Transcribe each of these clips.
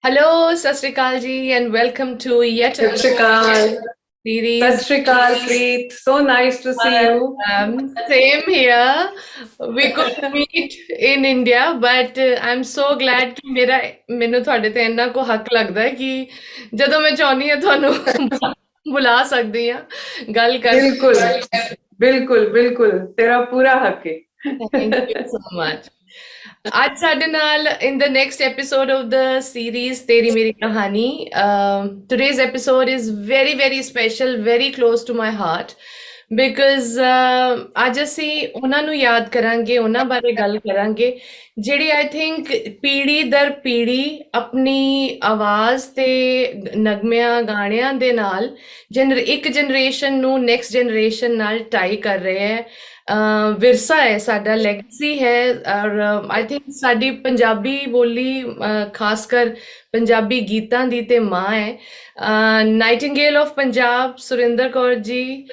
Hello, Sat Sri Akal ji, and welcome to yet Sat another Shri Akal. Sat series. Shri Akal, Preet. So nice to see you. Same here. We could meet in India, but I'm so glad कि ਮੈਨੂੰ ਤੁਹਾਡੇ ਤੇ ਇੰਨਾ ਕੋ ਹੱਕ ਲੱਗਦਾ ਹੈ ਕਿ ਜਦੋਂ ਮੈਂ ਚਾਹੁੰਦੀ ਹਾਂ ਤੁਹਾਨੂੰ ਬੁਲਾ ਸਕਦੀ ਹਾਂ ਗੱਲ ਕਰ बिल्कुल, बिल्कुल, बिल्कुल. तेरा पूरा हक है. Thank you so much. आज ਸਾਡੇ ਨਾਲ in the next episode of the series ਤੇਰੀ ਮੇਰੀ ਕਹਾਣੀ today's episode is very very special, very close to my heart because ਅੱਜ ਅਸੀਂ ਉਹਨਾਂ ਨੂੰ ਯਾਦ ਕਰਾਂਗੇ, ਉਹਨਾਂ ਬਾਰੇ ਗੱਲ ਕਰਾਂਗੇ ਜਿਹੜੀ I think ਪੀੜ੍ਹੀ ਦਰ ਪੀੜ੍ਹੀ ਆਪਣੀ ਆਵਾਜ਼ ਤੇ ਨਗਮਿਆਂ ਗਾਣਿਆਂ ਦੇ ਨਾਲ ਇੱਕ ਜਨਰੇਸ਼ਨ ਨੂੰ ਨੈਕਸਟ ਜਨਰੇਸ਼ਨ ਨਾਲ ਟਾਈ ਕਰ ਰਹੇ ਹੈ ਵਿਰਸਾ ਹੈ ਸਾਡਾ ਲੈਗੇਸੀ ਹੈ ਔਰ ਆਈ ਥਿੰਕ ਸਾਡੀ ਪੰਜਾਬੀ ਬੋਲੀ ਖਾਸ ਕਰ ਪੰਜਾਬੀ ਗੀਤਾਂ ਦੀ ਤੇ ਮਾਂ ਹੈ ਨਾਈਟਿੰਗੇਲ ਆਫ ਪੰਜਾਬ ਸੁਰਿੰਦਰ ਕੌਰ ਜੀ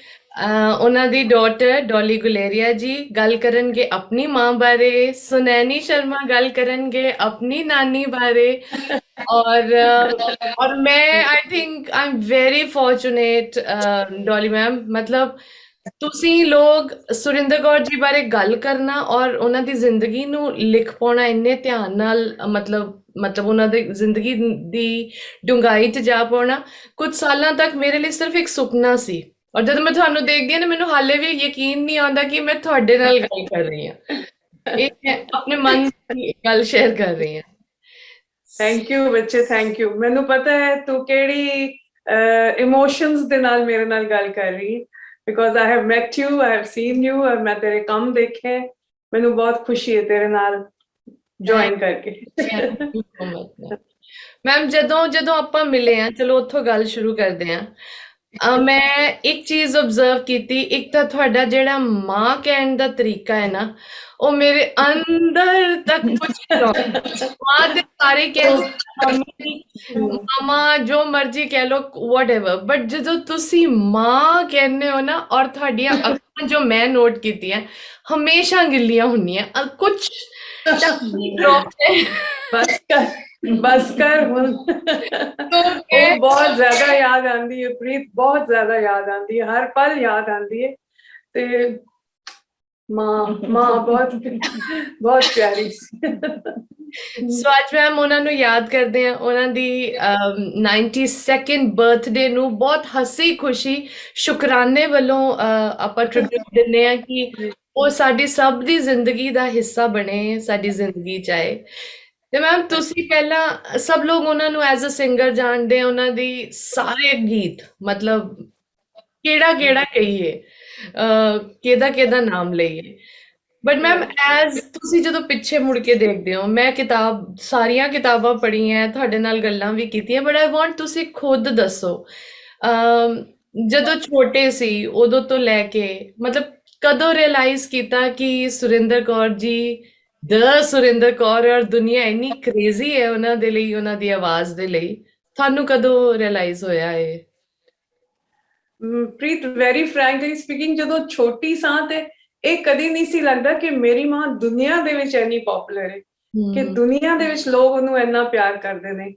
ਉਹਨਾਂ ਦੀ ਡਾਟਰ ਡੋਲੀ ਗੁਲੇਰੀਆ ਜੀ ਗੱਲ ਕਰਨਗੇ ਆਪਣੀ ਮਾਂ ਬਾਰੇ ਸੁਨੈਨੀ ਸ਼ਰਮਾ ਗੱਲ ਕਰਨਗੇ ਆਪਣੀ ਨਾਨੀ ਬਾਰੇ और और मैं I think I am very fortunate Dolly ma'am मतलब ਤੁਸੀਂ ਲੋਕ ਸੁਰਿੰਦਰ ਕੌਰ ਜੀ ਬਾਰੇ ਗੱਲ ਕਰਨਾ ਔਰ ਉਹਨਾਂ ਦੀ ਜ਼ਿੰਦਗੀ ਨੂੰ ਲਿਖ ਪਾਉਣਾ ਇੰਨੇ ਧਿਆਨ ਨਾਲ ਮਤਲਬ ਉਹਨਾਂ ਦੀ ਜ਼ਿੰਦਗੀ ਦੀ ਡੂੰਘਾਈ 'ਚ ਜਾ ਪਾਉਣਾ ਕੁਝ ਸਾਲਾਂ ਤੱਕ ਮੇਰੇ ਲਈ ਸਿਰਫ ਇੱਕ ਸੁਪਨਾ ਸੀ ਔਰ ਜਦੋਂ ਮੈਂ ਤੁਹਾਨੂੰ ਦੇਖਦੀ ਹਾਂ ਨਾ ਮੈਨੂੰ ਹਾਲੇ ਵੀ ਯਕੀਨ ਨਹੀਂ ਆਉਂਦਾ ਕਿ ਮੈਂ ਤੁਹਾਡੇ ਨਾਲ ਗੱਲ ਕਰ ਰਹੀ ਹਾਂ ਇਹ ਮੈਂ ਆਪਣੇ ਮਨ ਦੀ ਗੱਲ ਸ਼ੇਅਰ ਕਰ ਰਹੀ ਹਾਂ Thank you, ਬੱਚੇ, thank you. ਮੈਨੂੰ ਪਤਾ ਹੈ ਤੂੰ ਕਿਹੜੀ ਇਮੋਸ਼ਨਸ ਦੇ ਨਾਲ ਮੇਰੇ ਨਾਲ ਗੱਲ ਕਰ ਰਹੀ ਹੈ because I have met you, I have seen you, ਔਰ ਮੈਂ ਤੇਰੇ ਕੰਮ ਦੇਖੇ ਮੈਨੂੰ ਬਹੁਤ ਖੁਸ਼ੀ ਹੈ ਤੇਰੇ ਨਾਲ ਜੁਆਇਨ ਕਰਕੇ ਮੈਮ ਜਦੋਂ ਜਦੋਂ ਆਪਾਂ ਮਿਲੇ ਆ ਚਲੋ ਉੱਥੋਂ ਗੱਲ ਸ਼ੁਰੂ ਕਰਦੇ ਆ ਮੈਂ ਇੱਕ ਚੀਜ਼ ਆਬਜ਼ਰਵ ਕੀਤੀ ਇੱਕ ਤਾਂ ਤੁਹਾਡਾ ਜਿਹੜਾ ਮਾਂ ਕਹਿਣ ਦਾ ਤਰੀਕਾ ਹੈ ਨਾ ਉਹ ਮੇਰੇ ਅੰਦਰ ਤੱਕ ਕੁਝ ਮਾਂ ਦੇ ਸਾਰੇ ਕਹਿੰਦੇ ਮੰਮੀ ਮਾਮਾ ਜੋ ਮਰਜ਼ੀ ਕਹਿ ਲੋ ਵਟਐਵਰ ਬਟ ਜਦੋਂ ਤੁਸੀਂ ਮਾਂ ਕਹਿੰਦੇ ਹੋ ਨਾ ਔਰ ਤੁਹਾਡੀਆਂ ਅੱਖਾਂ ਜੋ ਮੈਂ ਨੋਟ ਕੀਤੀਆਂ ਹਮੇਸ਼ਾ ਗਿੱਲੀਆਂ ਹੁੰਦੀਆਂ ਕੁਝ ਬਸ ਕਰ ਬਸ ਕਰ ਹੁਣ ਉਹ ਬਹੁਤ ਜ਼ਿਆਦਾ ਯਾਦ ਆਉਂਦੀ ਹੈ ਪ੍ਰੀਤ ਬਹੁਤ ਜ਼ਿਆਦਾ ਯਾਦ ਆਉਂਦੀ ਹੈ ਹਰ ਪਲ ਯਾਦ ਆਉਂਦੀ ਹੈ ਤੇ ਮਾਂ ਬਹੁਤ ਬਹੁਤ ਪਿਆਰੀ ਸੀ ਸੋ ਅੱਜ ਮੈਮ ਉਹਨਾਂ ਨੂੰ ਯਾਦ ਕਰਦੇ ਆ ਉਹਨਾਂ ਦੀ 92nd ਬਰਥਡੇ ਨੂੰ ਬਹੁਤ ਹੱਸੀ ਖੁਸ਼ੀ ਸ਼ੁਕਰਾਨੇ ਵੱਲੋਂ ਆਪਾਂ ਟ੍ਰਿਬਿਊਟ ਦਿੰਦੇ ਆ ਕਿ ਉਹ ਸਾਡੀ ਸਭ ਦੀ ਜ਼ਿੰਦਗੀ ਦਾ ਹਿੱਸਾ ਬਣੇ ਸਾਡੀ ਜ਼ਿੰਦਗੀ ਚ ਆਏ ਤੇ ਮੈਮ ਤੁਸੀਂ ਪਹਿਲਾਂ ਸਭ ਲੋਕ ਉਹਨਾਂ ਨੂੰ ਐਜ਼ ਅ ਸਿੰਗਰ ਜਾਣਦੇ ਆ ਉਹਨਾਂ ਦੀ ਸਾਰੇ ਗੀਤ ਮਤਲਬ ਕਿਹੜਾ ਕਿਹੜਾ ਕਹੀਏ ਕਿਹਦਾ ਕਿਹਦਾ ਨਾਮ ਲਈਏ ਬਟ ਮੈਮ ਐਜ਼ ਤੁਸੀਂ ਜਦੋਂ ਪਿੱਛੇ ਮੁੜ ਕੇ ਦੇਖਦੇ ਹੋ ਮੈਂ ਸਾਰੀਆਂ ਕਿਤਾਬਾਂ ਪੜ੍ਹੀਆਂ ਤੁਹਾਡੇ ਨਾਲ ਗੱਲਾਂ ਵੀ ਕੀਤੀਆਂ ਬਟ ਆਈ ਵਾਂਟ ਤੁਸੀਂ ਖੁਦ ਦੱਸੋ ਜਦੋਂ ਛੋਟੇ ਸੀ ਉਦੋਂ ਤੋਂ ਲੈ ਕੇ ਮਤਲਬ ਕਦੋਂ ਰਿਅਲਾਈਜ਼ ਕੀਤਾ ਕਿ ਸੁਰਿੰਦਰ ਕੌਰ ਜੀ ਸੁਰਿੰਦਰ ਕੌਰ ਔਰ ਦੁਨੀਆ ਇੰਨੀ ਕ੍ਰੇਜ਼ੀ ਹੈ ਉਹਨਾਂ ਦੇ ਲਈ ਉਹਨਾਂ ਦੀ ਆਵਾਜ਼ ਦੇ ਲਈ ਤੁਹਾਨੂੰ ਕਦੋਂ ਰਿਅਲਾਈਜ਼ ਹੋਇਆ ਇਹ ਪ੍ਰੀਤ ਵੈਰੀ ਫ੍ਰੈਂਕਲੀ ਸਪੀਕਿੰਗ ਜਦੋਂ ਛੋਟੀ ਸਾਂ ਤੇ ਇਹ ਕਦੀ ਨਹੀਂ ਸੀ ਲੱਗਦਾ ਕਿ ਮੇਰੀ ਮਾਂ ਦੁਨੀਆ ਦੇ ਵਿੱਚ ਇੰਨੀ ਪਪੂਲਰ ਹੈ ਕਿ ਦੁਨੀਆ ਦੇ ਵਿੱਚ ਲੋਕ ਉਹਨੂੰ ਇੰਨਾ ਪਿਆਰ ਕਰਦੇ ਨੇ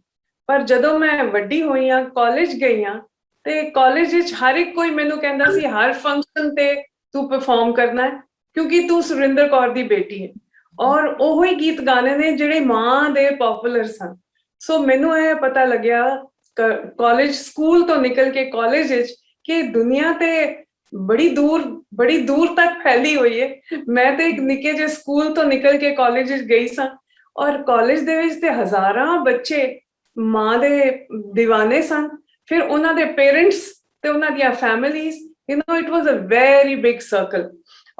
ਪਰ ਜਦੋਂ ਮੈਂ ਵੱਡੀ ਹੋਈ ਆ ਕਾਲਜ ਗਈ ਆ ਤੇ ਕਾਲਜ ਵਿੱਚ ਹਰ ਇੱਕ ਕੋਈ ਮੈਨੂੰ ਕਹਿੰਦਾ ਸੀ ਹਰ ਫੰਕਸ਼ਨ ਤੇ ਤੂੰ ਪਰਫਾਰਮ ਕਰਨਾ ਹੈ ਕਿਉਂਕਿ ਤੂੰ ਸੁਰਿੰਦਰ ਕੌਰ ਦੀ ਬੇਟੀ ਹੈ ਔਰ ਉਹੋ ਹੀ ਗੀਤ ਗਾਣੇ ਨੇ ਜਿਹੜੇ ਮਾਂ ਦੇ ਪਪੂਲਰ ਸਨ ਸੋ ਮੈਨੂੰ ਇਹ ਪਤਾ ਲੱਗਿਆ ਕਾਲਜ ਸਕੂਲ ਤੋਂ ਨਿਕਲ ਕੇ ਕਾਲਜ ਵਿੱਚ ਕਿ ਦੁਨੀਆ ਤੇ ਬੜੀ ਦੂਰ ਤੱਕ ਫੈਲੀ ਹੋਈ ਹੈ ਮੈਂ ਤੇ ਇੱਕ ਨਿੱਕੇ ਜਿਹੇ ਸਕੂਲ ਤੋਂ ਨਿਕਲ ਕੇ ਕਾਲਜ ਵਿੱਚ ਗਈ ਸਾਂ ਔਰ ਕਾਲਜ ਦੇ ਵਿੱਚ ਤੇ ਹਜ਼ਾਰਾਂ ਬੱਚੇ ਮਾਂ ਦੇ دیਵਾਨੇ ਸਨ ਫਿਰ ਉਹਨਾਂ ਦੇ ਪੇਰੈਂਟਸ ਤੇ ਉਹਨਾਂ ਦੀਆਂ families it was a very big circle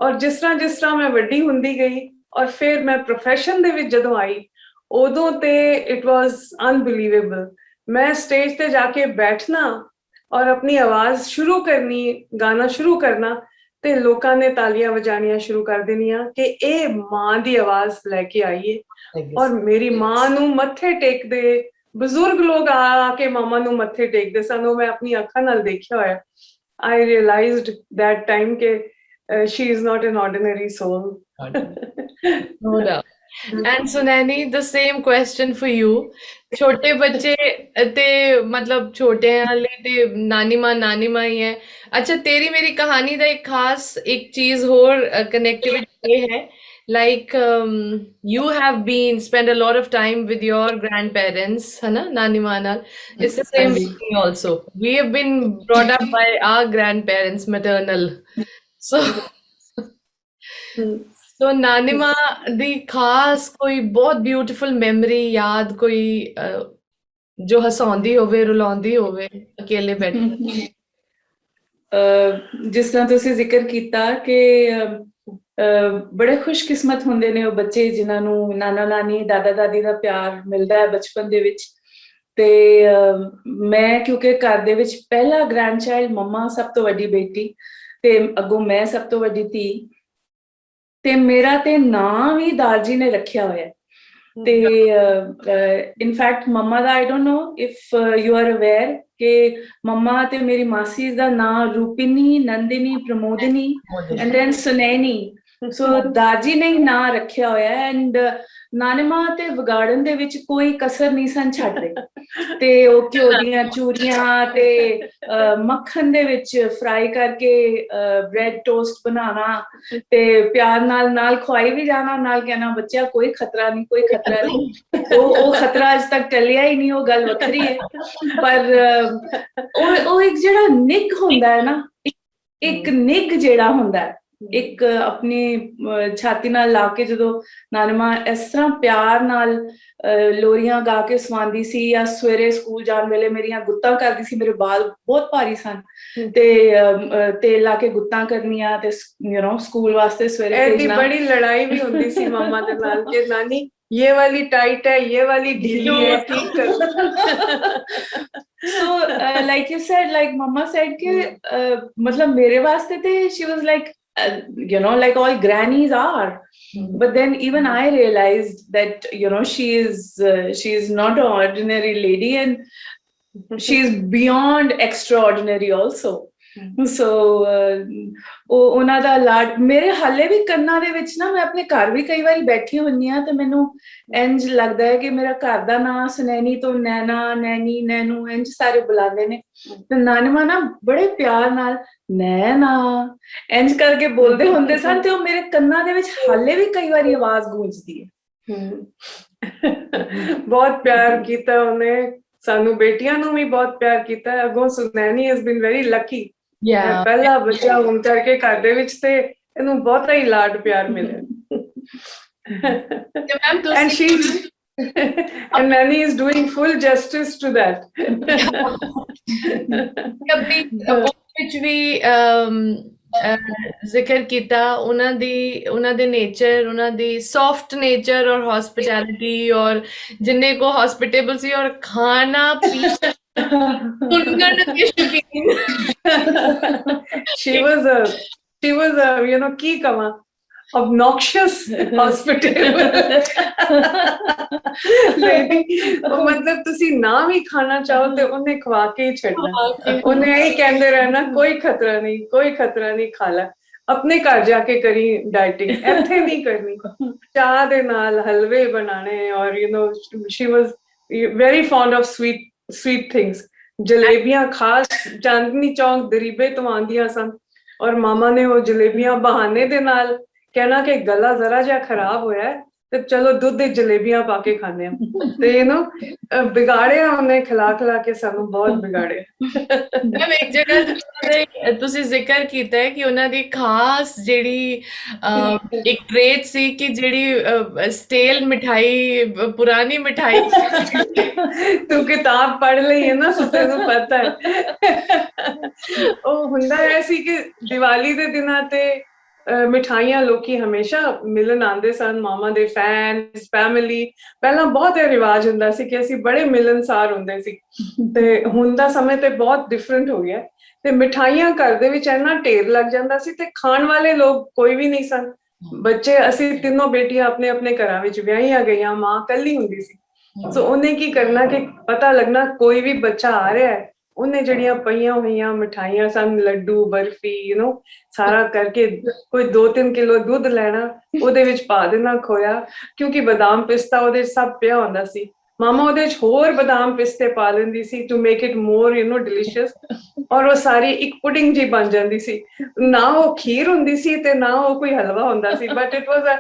ਔਰ ਜਿਸ ਤਰ੍ਹਾਂ ਮੈਂ ਵੱਡੀ ਹੁੰਦੀ ਗਈ ਔਰ ਫਿਰ ਮੈਂ ਪ੍ਰੋਫੈਸ਼ਨ ਦੇ ਵਿੱਚ ਜਦੋਂ ਆਈ ਉਦੋਂ ਤੇ ਇਟ ਵਾਸ ਅਨਬਿਲੀਵੇਬਲ ਮੈਂ ਸਟੇਜ ਤੇ ਜਾ ਕੇ ਬੈਠਣਾ ਔਰ ਆਪਣੀ ਆਵਾਜ਼ ਸ਼ੁਰੂ ਕਰਨੀ ਗਾਣਾ ਸ਼ੁਰੂ ਕਰਨਾ ਤੇ ਲੋਕਾਂ ਨੇ ਤਾਲੀਆਂ ਵਜਾਣੀਆਂ ਸ਼ੁਰੂ ਕਰ ਦੇਣੀਆਂ ਕਿ ਇਹ ਮਾਂ ਦੀ ਆਵਾਜ਼ ਲੈ ਕੇ ਆਈ ਹੈ ਔਰ ਮੇਰੀ ਮਾਂ ਨੂੰ ਮੱਥੇ ਟੇਕਦੇ ਬਜ਼ੁਰਗ ਲੋਕ ਆ ਕੇ ਮਾਮਾ ਨੂੰ ਮੱਥੇ ਟੇਕਦੇ ਸਨ ਉਹ ਮੈਂ ਆਪਣੀ ਅੱਖਾਂ ਨਾਲ ਦੇਖਿਆ ਹੋਇਆ I realized that time ਕਿ she is not an ordinary soul No doubt. And Sunani, the same question for you. छोटे बच्चे ते मतलब छोटे हैं हाले ते नानी माँ ही है। अच्छा तेरी मेरी कहानी दा एक खास एक चीज होर कनेक्टिविटी ये है like you have been spend a lot of time with your grandparents है ना नानी माँ नाल। It's the हाँ same ji. with me also. We have been brought up by our grandparents maternal. So तो नानी माँ दी खास कोई बहुत ब्यूटीफुल मेमोरी याद कोई जो हसाउंदी होवे रुलाउंदी होवे अकेले बैठे ਜਿਸ ਤਰ੍ਹਾਂ ਤੁਸੀਂ ਜ਼ਿਕਰ ਕੀਤਾ ਕਿ ਬੜੇ ਖੁਸ਼ਕਿਸਮਤ ਹੁੰਦੇ ਨੇ ਉਹ ਬੱਚੇ ਜਿਨ੍ਹਾਂ ਨੂੰ ਨਾਨਾ ਨਾਨੀ ਦਾਦਾ ਦਾਦੀ ਦਾ ਪਿਆਰ ਮਿਲਦਾ ਹੈ ਬਚਪਨ ਦੇ ਵਿੱਚ ਤੇ ਮੈਂ ਕਿਉਂਕਿ ਘਰ ਦੇ ਵਿੱਚ ਪਹਿਲਾ ਗ੍ਰੈਂਡ ਚਾਈਲਡ ਮੰਮਾ ਸਭ ਤੋਂ ਵੱਡੀ ਬੇਟੀ ਤੇ ਅੱਗੋਂ ਮੈਂ ਸਭ ਤੋਂ ਵੱਡੀ ਧੀ ਤੇ ਮੇਰਾ ਤੇ ਨਾਂ ਵੀ ਦਾਦੀ ਨੇ ਰੱਖਿਆ ਹੋਇਆ ਤੇ ਇਨਫੈਕਟ ਮੰਮਾ ਦਾ I don't know if you are aware ਕਿ ਮੰਮਾ ਤੇ ਮੇਰੀ ਮਾਸੀ ਦਾ ਨਾਂ Rupini Nandini Pramodini and then Sunaini so ਦਾਦੀ ਨੇ ਹੀ ਨਾਂ ਰੱਖਿਆ ਹੋਇਆ ਐਂਡ ਨਾਨੇਮਾ ਤੇ ਵਿਗਾੜਨ ਦੇ ਵਿੱਚ ਕੋਈ ਕਸਰ ਨਹੀਂ ਸਨ ਛੱਡਦੇ ਤੇ ਉਹ ਘਿਓ ਦੀਆਂ ਚੂਰੀਆਂ ਤੇ ਮੱਖਣ ਦੇ ਵਿੱਚ ਫਰਾਈ ਕਰਕੇ ਬ੍ਰੈਡ ਟੋਸਟ ਬਣਾਉਣਾ ਤੇ ਪਿਆਰ ਨਾਲ ਖਵਾਈ ਵੀ ਜਾਣਾ ਨਾਲ ਕਹਿਣਾ ਬੱਚਿਆ ਕੋਈ ਖਤਰਾ ਨਹੀਂ ਕੋਈ ਖਤਰਾ ਨਹੀਂ ਉਹ ਖਤਰਾ ਅੱਜ ਤੱਕ ਟਲਿਆ ਹੀ ਨਹੀਂ ਉਹ ਗੱਲ ਵੱਖਰੀ ਹੈ ਪਰ ਉਹ ਇੱਕ ਜਿਹੜਾ ਨਿੱਘ ਹੁੰਦਾ ਹੈ ਨਾ ਇੱਕ ਨਿੱਘ ਜਿਹੜਾ ਹੁੰਦਾ ਹੈ ਇੱਕ ਆਪਣੀ ਛਾਤੀ ਨਾਲ ਲਾ ਕੇ ਜਦੋਂ ਨਾਨਮਾ ਇਸ ਤਰ੍ਹਾਂ ਪਿਆਰ ਨਾਲ ਲੋਰੀਆਂ ਗਾ ਕੇ ਸਵਾਉਂਦੀ ਸੀ ਜਾਂ ਸਵੇਰੇ ਸਕੂਲ ਜਾਣ ਵੇਲੇ ਮੇਰੀਆਂ ਗੁੱਤਾਂ ਕਰਦੀ ਸੀ ਮੇਰੇ ਬਾਲ ਬਹੁਤ ਭਾਰੀ ਸਨ ਤੇ ਤੇਲ ਲਾ ਕੇ ਗੁੱਤਾਂ ਕਰਨੀਆਂ ਤੇ ਯੂ نو ਸਕੂਲ ਵਾਸਤੇ ਸਵੇਰੇ ਭੇਜਣਾ ਬੜੀ ਲੜਾਈ ਵੀ ਹੁੰਦੀ ਸੀ ਮੰਮਾ ਦੇ ਨਾਲ ਕਿ ਨਾਨੀ ये वाली टाइट है ये वाली ढीली है ठीक कर so like you said like mama said कि मतलब मेरे वास्ते थे she was like you know like all grannies are but then even I realized that you know she is not an ordinary lady and she is beyond extraordinary also so ਉਹਨਾਂ ਦਾ ਲਾਡ ਮੇਰੇ ਹਾਲੇ ਵੀ ਕੰਨਾਂ ਦੇ ਵਿੱਚ ਨਾ ਮੈਂ ਆਪਣੇ ਘਰ ਵੀ ਕਈ ਵਾਰੀ ਬੈਠੀ ਹੁੰਨੀ ਆ ਤੇ ਮੈਨੂੰ ਇੰਜ ਲੱਗਦਾ ਹੈ ਕਿ ਮੇਰਾ ਘਰ ਦਾ ਨਾਂ ਸੁਨੈਣੀ ਤੋਂ ਨੈਣਾ ਨੈਣੀ ਨੈਣੂ ਇੰਜ ਸਾਰੇ ਬੁਲਾਉਂਦੇ ਨੇ ਤੇ ਨਾਨਮਾ ਨਾ ਬੜੇ ਪਿਆਰ ਨਾਲ ਨੈਣਾ ਇੰਜ ਕਰਕੇ ਬੋਲਦੇ ਹੁੰਦੇ ਸਨ ਤੇ ਉਹ ਮੇਰੇ ਕੰਨਾਂ ਦੇ ਵਿੱਚ ਹਾਲੇ ਵੀ ਕਈ ਵਾਰੀ ਆਵਾਜ਼ ਗੂੰਜਦੀ ਹੈ ਬਹੁਤ ਪਿਆਰ ਕੀਤਾ ਉਹਨੇ ਸਾਨੂੰ ਬੇਟੀਆਂ ਨੂੰ ਵੀ ਬਹੁਤ ਪਿਆਰ ਕੀਤਾ ਅੱਗੋਂ ਸੁਨੈਣੀ ਹੈਜ਼ ਬੀਨ ਵੈਰੀ ਲੱਕੀ ਪਹਿਲਾ ਬੱਚਾ ਹੋਣ ਕਰਕੇ ਘਰ ਦੇ ਵਿੱਚ ਤੇ ਇਹਨੂੰ ਬਹੁਤਾ ਹੀ ਲਾਡ ਪਿਆਰ ਮਿਲਿਆ and she and Nani is doing full justice to that ਆਪਣੀ ਵਿੱਚ ਵੀ ਜ਼ਿਕਰ ਕੀਤਾ ਉਹਨਾਂ ਦੇ ਨੇਚਰ ਉਹਨਾਂ ਦੀ ਸੌਫਟ ਨੇਚਰ ਔਰ ਹੌਸਪਿਟੈਲਿਟੀ ਔਰ ਜਿੰਨੇ ਕੋ ਹੌਸਪਿਟੇਬਲ ਸੀ ਔਰ ਖਾਣਾ ਪੀਣਾ ਸੁਣਨ ਦੇ ਸ਼ੌਕੀਨ she was a you know ਕੀ ਕਵਾਂ obnoxious hospitable lady मतलब ਤੁਸੀਂ ਨਾ ਵੀ ਖਾਣਾ ਚਾਹੋ ਤੇ ਉਹਨੇ ਖਵਾ ਕੇ ਹੀ ਛੱਡਣਾ ਉਹਨੇ ਇਹ ਕਹਿੰਦੇ ਰਹਿਣਾ ਕੋਈ ਖਤਰਾ ਨਹੀਂ ਖਾ ਲੈ ਆਪਣੇ ਘਰ ਜਾ ਕੇ ਕਰੀ ਡਾਈਟਿੰਗ ਇੱਥੇ ਨਹੀਂ ਕਰਨੀ ਚਾਹ ਦੇ ਨਾਲ ਹਲਵੇ ਬਣਾਣੇ ਔਰ you know she was very fond of sweet things ਜਲੇਬੀਆਂ ਖਾਸ ਚਾਂਦਨੀ ਚੌਂਕ ਦਰੀਬੇ ਤੋਂ ਆਉਂਦੀਆਂ ਸਨ ਔਰ ਮਾਮਾ ਨੇ ਉਹ ਜਲੇਬੀਆਂ ਬਹਾਨੇ ਦੇ ਨਾਲ ਕਹਿਣਾ ਕਿ ਗਲਾ ਜ਼ਰਾ ਜਿਹਾ ਖਰਾਬ ਹੋਇਆ ਤੇ ਚਲੋ ਦੁੱਧ ਦੀ ਜਲੇਬੀਆਂ ਪਾ ਕੇ ਖਾਂਦੇ ਆ ਤੇ ਯੂ نو ਵਿਗਾੜਿਆ ਉਹਨੇ ਖਿਲਾ ਕੇ ਸਾਨੂੰ ਬਹੁਤ ਵਿਗਾੜਿਆ ਮੈਂ ਇੱਕ ਜਗ੍ਹਾ ਤੁਸੀਂ ਜ਼ਿਕਰ ਕੀਤਾ ਹੈ ਕਿ ਉਹਨਾਂ ਦੀ ਖਾਸ ਜਿਹੜੀ ਇੱਕ ਟ੍ਰੇਟ ਸੀ ਕਿ ਜਿਹੜੀ ਸਟੇਲ ਮਿਠਾਈ ਪੁਰਾਣੀ ਮਿਠਾਈ ਤੂੰ ਕਿਤਾਬ ਪੜ੍ਹ ਲਈ ਹੈ ਨਾ ਸੋ ਤੈਨੂੰ ਪਤਾ ਹੈ ਉਹ ਹੁੰਦਾ ਹੈ ਸੀ ਕਿ ਦੀਵਾਲੀ ਦੇ ਦਿਨਾਂ ਤੇ ਮਿਠਾਈਆਂ ਲੋਕੀ ਹਮੇਸ਼ਾ ਮਿਲਣ ਆਉਂਦੇ ਸਨ ਮਾਮਾ ਦੇ ਫੈਨਸ ਫੈਮਿਲੀ ਪਹਿਲਾਂ ਬਹੁਤ ਇਹ ਰਿਵਾਜ ਹੁੰਦਾ ਸੀ ਕਿ ਅਸੀਂ ਬੜੇ ਮਿਲਨਸਾਰ ਹੁੰਦੇ ਸੀ ਤੇ ਹੁਣ ਦਾ ਸਮੇਂ ਤੇ ਬਹੁਤ ਡਿਫਰੈਂਟ ਹੋ ਗਿਆ ਤੇ ਮਿਠਾਈਆਂ ਘਰ ਦੇ ਵਿੱਚ ਇੰਨਾ ਢੇਰ ਲੱਗ ਜਾਂਦਾ ਸੀ ਤੇ ਖਾਣ ਵਾਲੇ ਲੋਕ ਕੋਈ ਵੀ ਨਹੀਂ ਸਨ ਬੱਚੇ ਅਸੀਂ ਤਿੰਨੋਂ ਬੇਟੀਆਂ ਆਪਣੇ ਆਪਣੇ ਘਰਾਂ ਵਿੱਚ ਵਿਆਹੀਆਂ ਗਈਆਂ ਮਾਂ ਇਕੱਲੀ ਹੁੰਦੀ ਸੀ ਸੋ ਉਹਨੇ ਕੀ ਕਰਨਾ ਕਿ ਪਤਾ ਲੱਗਣਾ ਕੋਈ ਵੀ ਬੱਚਾ ਆ ਰਿਹਾ ਹੈ ਉਹਨੇ ਜਿਹੜੀਆਂ ਪਈਆਂ ਹੋਈਆਂ ਮਿਠਾਈਆਂ ਸਨ, ਲੱਡੂ, ਬਰਫੀ, ਸਾਰਾ ਕਰਕੇ ਕੋਈ 2-3 ਕਿਲੋ ਦੁੱਧ ਲੈਣਾ, ਉਹਦੇ ਵਿੱਚ ਪਾ ਦੇਣਾ ਖੋਇਆ, ਕਿਉਂਕਿ ਬਦਾਮ ਪਿਸਤਾ ਉਹਦੇ ਸਭ ਪਿਆ ਹੁੰਦਾ ਸੀ। ਮਾਮਾ ਉਹਦੇ ਵਿੱਚ ਹੋਰ ਬਦਾਮ ਪਿਸਤੇ ਪਾ ਲੈਂਦੀ ਸੀ to make it more delicious, ਔਰ ਉਹ ਸਾਰੀ ਇੱਕ ਪੁਡਿੰਗ ਜੀ ਬਣ ਜਾਂਦੀ ਸੀ। ਨਾ ਉਹ ਖੀਰ ਹੁੰਦੀ ਸੀ ਤੇ ਨਾ ਉਹ ਕੋਈ ਹਲਵਾ ਹੁੰਦਾ ਸੀ, but it was a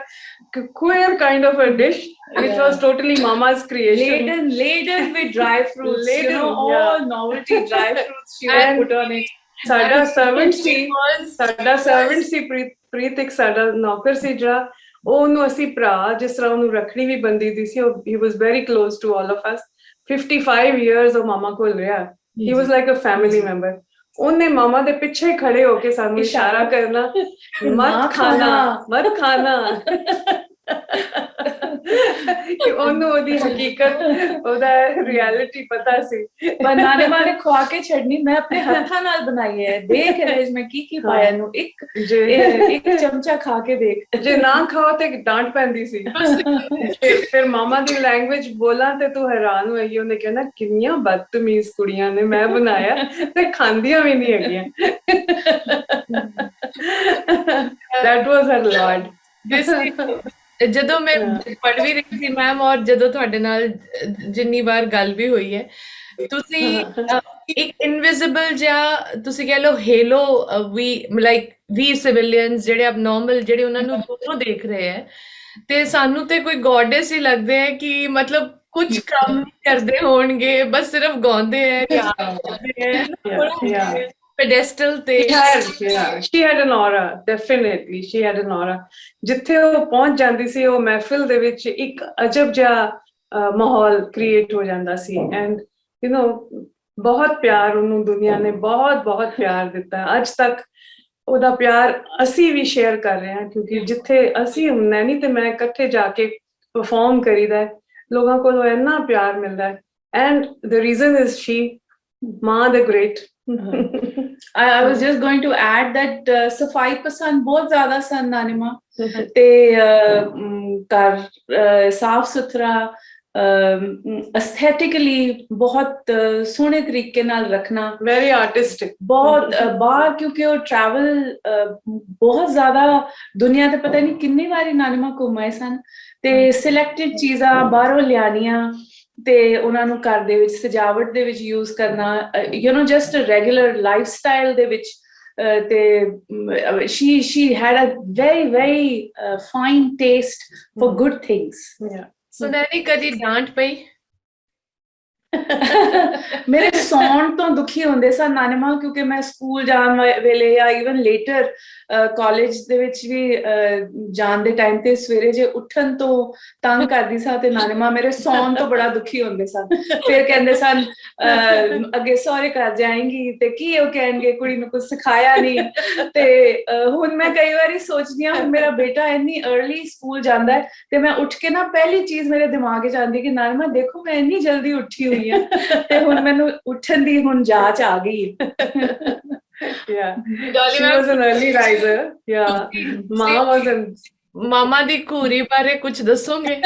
queer kind of a dish. It was totally mama's creation. Laden with dry fruits, Laden, all novelty dry fruits she would put on it. ਸਾਡਾ ਸਰਵੈਂਟ Because ਸੀ ਪ੍ਰੀਤ, ਇੱਕ ਸਾਡਾ ਨੌਕਰ ਸੀ ਜਿਹੜਾ, ਉਹਨੂੰ ਅਸੀਂ ਭਰਾ, ਜਿਸ ਤਰ੍ਹਾਂ ਉਹਨੂੰ ਰੱਖੜੀ ਵੀ ਬੰਦੀ ਦੀ ਸੀ, he was very close to all of us. 55 years ਉਹ ਮਾਮਾ ਕੋਲ ਰਿਹਾ, he was like a family member. ਉਹਨੇ ਮਾਮਾ ਦੇ ਪਿੱਛੇ ਖੜੇ ਹੋ ਕੇ ਸਾਨੂੰ ਇਸ਼ਾਰਾ ਕਰਨਾ, ਮਤ ਖਾਣਾ ਕਿ ਉਹਨੂੰ ਉਹਦੀ ਹਕੀਕਤ, ਉਹਦਾ ਰਿਐਲਿਟੀ ਪਤਾ ਸੀ। ਪਰ ਨਾਨੇ ਮਾਂ ਨੇ ਖਵਾ ਕੇ ਛੱਡਣੀ, ਮੈਂ ਆਪਣੇ ਹੱਥਾਂ ਨਾਲ ਬਣਾਈ ਹੈ, ਦੇਖ ਇਹਦੇ ਮੈਂ ਕੀ ਪਾਇਆ ਨੂੰ, ਇੱਕ ਚਮਚਾ ਖਾ ਕੇ ਦੇਖ। ਜੇ ਨਾ ਖਾਓ ਤੇ ਡਾਂਟ ਪੈਂਦੀ ਸੀ। ਫਿਰ ਮਾਮਾ ਦੀ ਲੈਂਗੁਏਜ ਬੋਲਾਂ ਤੇ ਤੂੰ ਹੈਰਾਨ ਹੋਏਗੀ, ਉਹਨੇ ਕਹਿਣਾ ਕਿੰਨੀਆਂ ਬਦਤਮੀਜ਼ ਕੁੜੀਆਂ ਨੇ, ਮੈਂ ਬਣਾਇਆ ਤੇ ਖਾਂਦੀਆਂ ਵੀ ਨਹੀਂ ਹੈਗੀਆਂ। That was her lord. ਜਦੋਂ ਮੈਂ ਪੜ੍ਹ ਵੀ ਰਹੀ ਸੀ ਮੈਮ, ਔਰ ਜਦੋਂ ਤੁਹਾਡੇ ਨਾਲ ਜਿੰਨੀ ਵਾਰ ਗੱਲ ਵੀ ਹੋਈ ਹੈ, ਤੁਸੀਂ ਇੱਕ ਇਨਵਿਜ਼ੀਬਲ ਜਿਹਾ ਤੁਸੀਂ ਕਹਿ ਲਓ ਹੇਲੋ, ਵੀ ਸਿਵਿਲੀਅਨਸ ਜਿਹੜੇ ਅਬਨੋਰਮਲ, ਜਿਹੜੇ ਉਹਨਾਂ ਨੂੰ ਦੂਰੋਂ ਦੇਖ ਰਹੇ ਹੈ, ਤੇ ਸਾਨੂੰ ਤੇ ਕੋਈ ਗੋਡੈਸ ਹੀ ਲੱਗਦੇ ਹੈ ਕਿ ਮਤਲਬ ਕੁਝ ਕੰਮ ਕਰਦੇ ਹੋਣਗੇ, ਬਸ ਸਿਰਫ ਗਾਉਂਦੇ ਹੈ, ਪੈਡੈਸਟਲ ਤੇ। She had an aura, definitely she had an aura. ਜਿੱਥੇ ਉਹ ਪਹੁੰਚ ਜਾਂਦੀ ਸੀ, ਉਹ ਮਹਿਫਿਲ ਦੇ ਵਿੱਚ ਇੱਕ ਅਜਬ ਜਿਹਾ ਮਾਹੌਲ ਕ੍ਰੀਏਟ ਹੋ ਜਾਂਦਾ ਸੀ। ਐਂਡ ਬਹੁਤ ਪਿਆਰ ਉਹਨੂੰ ਦੁਨੀਆ ਨੇ ਬਹੁਤ ਪਿਆਰ ਦਿੱਤਾ। ਅੱਜ ਤੱਕ ਉਹਦਾ ਪਿਆਰ ਅਸੀਂ ਵੀ ਸ਼ੇਅਰ ਕਰ ਰਹੇ ਹਾਂ, ਕਿਉਂਕਿ ਜਿੱਥੇ ਅਸੀਂ ਹੁੰਦੇ ਨਹੀਂ ਤੇ ਮੈਂ ਇਕੱਠੇ ਜਾ ਕੇ ਪਰਫਾਰਮ ਕਰੀਦਾ, ਲੋਕਾਂ ਕੋਲੋਂ ਇੰਨਾ ਪਿਆਰ ਮਿਲਦਾ ਹੈ। And the reason is she, ਮਾਂ the great. I was just going to add that ਸਫਾਈ ਪਸੰਦ ਬਹੁਤ ਜ਼ਿਆਦਾ ਸਨ ਨਾਨੀ ਮਾਂ, ਤੇ ਘਰ ਸਾਫ ਸੁਥਰਾ, ਐਸਥੈਟਿਕਲੀ ਬਹੁਤ ਸੋਹਣੇ ਤਰੀਕੇ ਨਾਲ ਰੱਖਣਾ, ਵੈਰੀ ਆਰਟਿਸਟਿਕ। ਬਹੁਤ ਬਾਹਰ, ਕਿਉਂਕਿ ਉਹ ਟਰੈਵਲ ਬਹੁਤ ਜ਼ਿਆਦਾ ਦੁਨੀਆ ਤੇ ਪਤਾ ਨਹੀਂ ਕਿੰਨੀ ਵਾਰੀ ਨਾਨੀ ਮਾਂ ਘੁੰਮਾਏ ਸਨ, ਤੇ ਸਿਲੈਕਟਿਡ ਚੀਜ਼ਾਂ ਬਾਹਰੋਂ ਲਿਆਣੀਆਂ ਤੇ ਉਹਨਾਂ ਨੂੰ ਘਰ ਦੇ ਵਿੱਚ ਸਜਾਵਟ ਦੇ ਵਿੱਚ ਯੂਜ਼ ਕਰਨਾ, ਜਸਟ ਰੈਗੂਲਰ ਲਾਈਫ ਸਟਾਈਲ ਦੇ ਵਿੱਚ। ਤੇ she had a very fine taste for good things. ਸੁਨਹਿਰੀ ਕਦੀ ਡਾਂਟ ਪਈ? ਮੇਰੇ ਸੌਣ ਤੋਂ ਦੁਖੀ ਹੁੰਦੇ ਸਨ ਨਾਨੀ ਮਾਂ, ਕਿਉਂਕਿ ਮੈਂ ਸਕੂਲ ਜਾਣ ਵੇਲੇ ਜਾਂ ਈਵਨ ਲੇਟਰ ਕਾਲਜ ਦੇ ਵਿੱਚ ਵੀ ਜਾਣ ਦੇ ਟਾਈਮ ਤੇ ਸਵੇਰੇ ਜੇ ਉੱਠਣ ਤੋਂ ਤੰਗ ਕਰਦੀ ਸਾਂ, ਤੇ ਨਾਨੀ ਮਾਂ ਮੇਰੇ ਸੌਣ ਤੋਂ ਬੜਾ ਦੁਖੀ ਹੁੰਦੇ ਸਨ। ਫਿਰ ਕਹਿੰਦੇ ਸਨ ਅੱਗੇ ਸਹੁਰੇ ਘਰ ਜਾਏਂਗੀ ਤੇ ਕੀ ਉਹ ਕਹਿਣਗੇ ਕੁੜੀ ਨੂੰ ਕੁਝ ਸਿਖਾਇਆ ਨਹੀਂ। ਤੇ ਹੁਣ ਮੈਂ ਕਈ ਵਾਰੀ ਸੋਚਦੀ ਹਾਂ, ਹੁਣ ਮੇਰਾ ਬੇਟਾ ਇੰਨੀ अर्ਲੀ ਸਕੂਲ ਜਾਂਦਾ ਹੈ ਤੇ ਮੈਂ ਉੱਠ ਕੇ ਨਾ ਪਹਿਲੀ ਚੀਜ਼ ਮੇਰੇ ਦਿਮਾਗ 'ਚ ਆਉਂਦੀ ਕਿ ਨਾਨੀ ਮਾਂ ਦੇਖੋ ਮੈਂ ਇੰਨੀ ਜਲਦੀ ਉੱਠੀ ਹੋਈ ਹਾਂ, ਤੇ ਹੁਣ ਮੈਨੂੰ ਉੱਠਣ ਦੀ ਹੁਣ ਜਾਚ ਆ ਗਈ। She was an early riser. ਮਾਂ was an ਮਾਮਾ ਦੀ ਘੂਰੀ ਬਾਰੇ ਕੁਝ ਦੱਸੋਗੇ?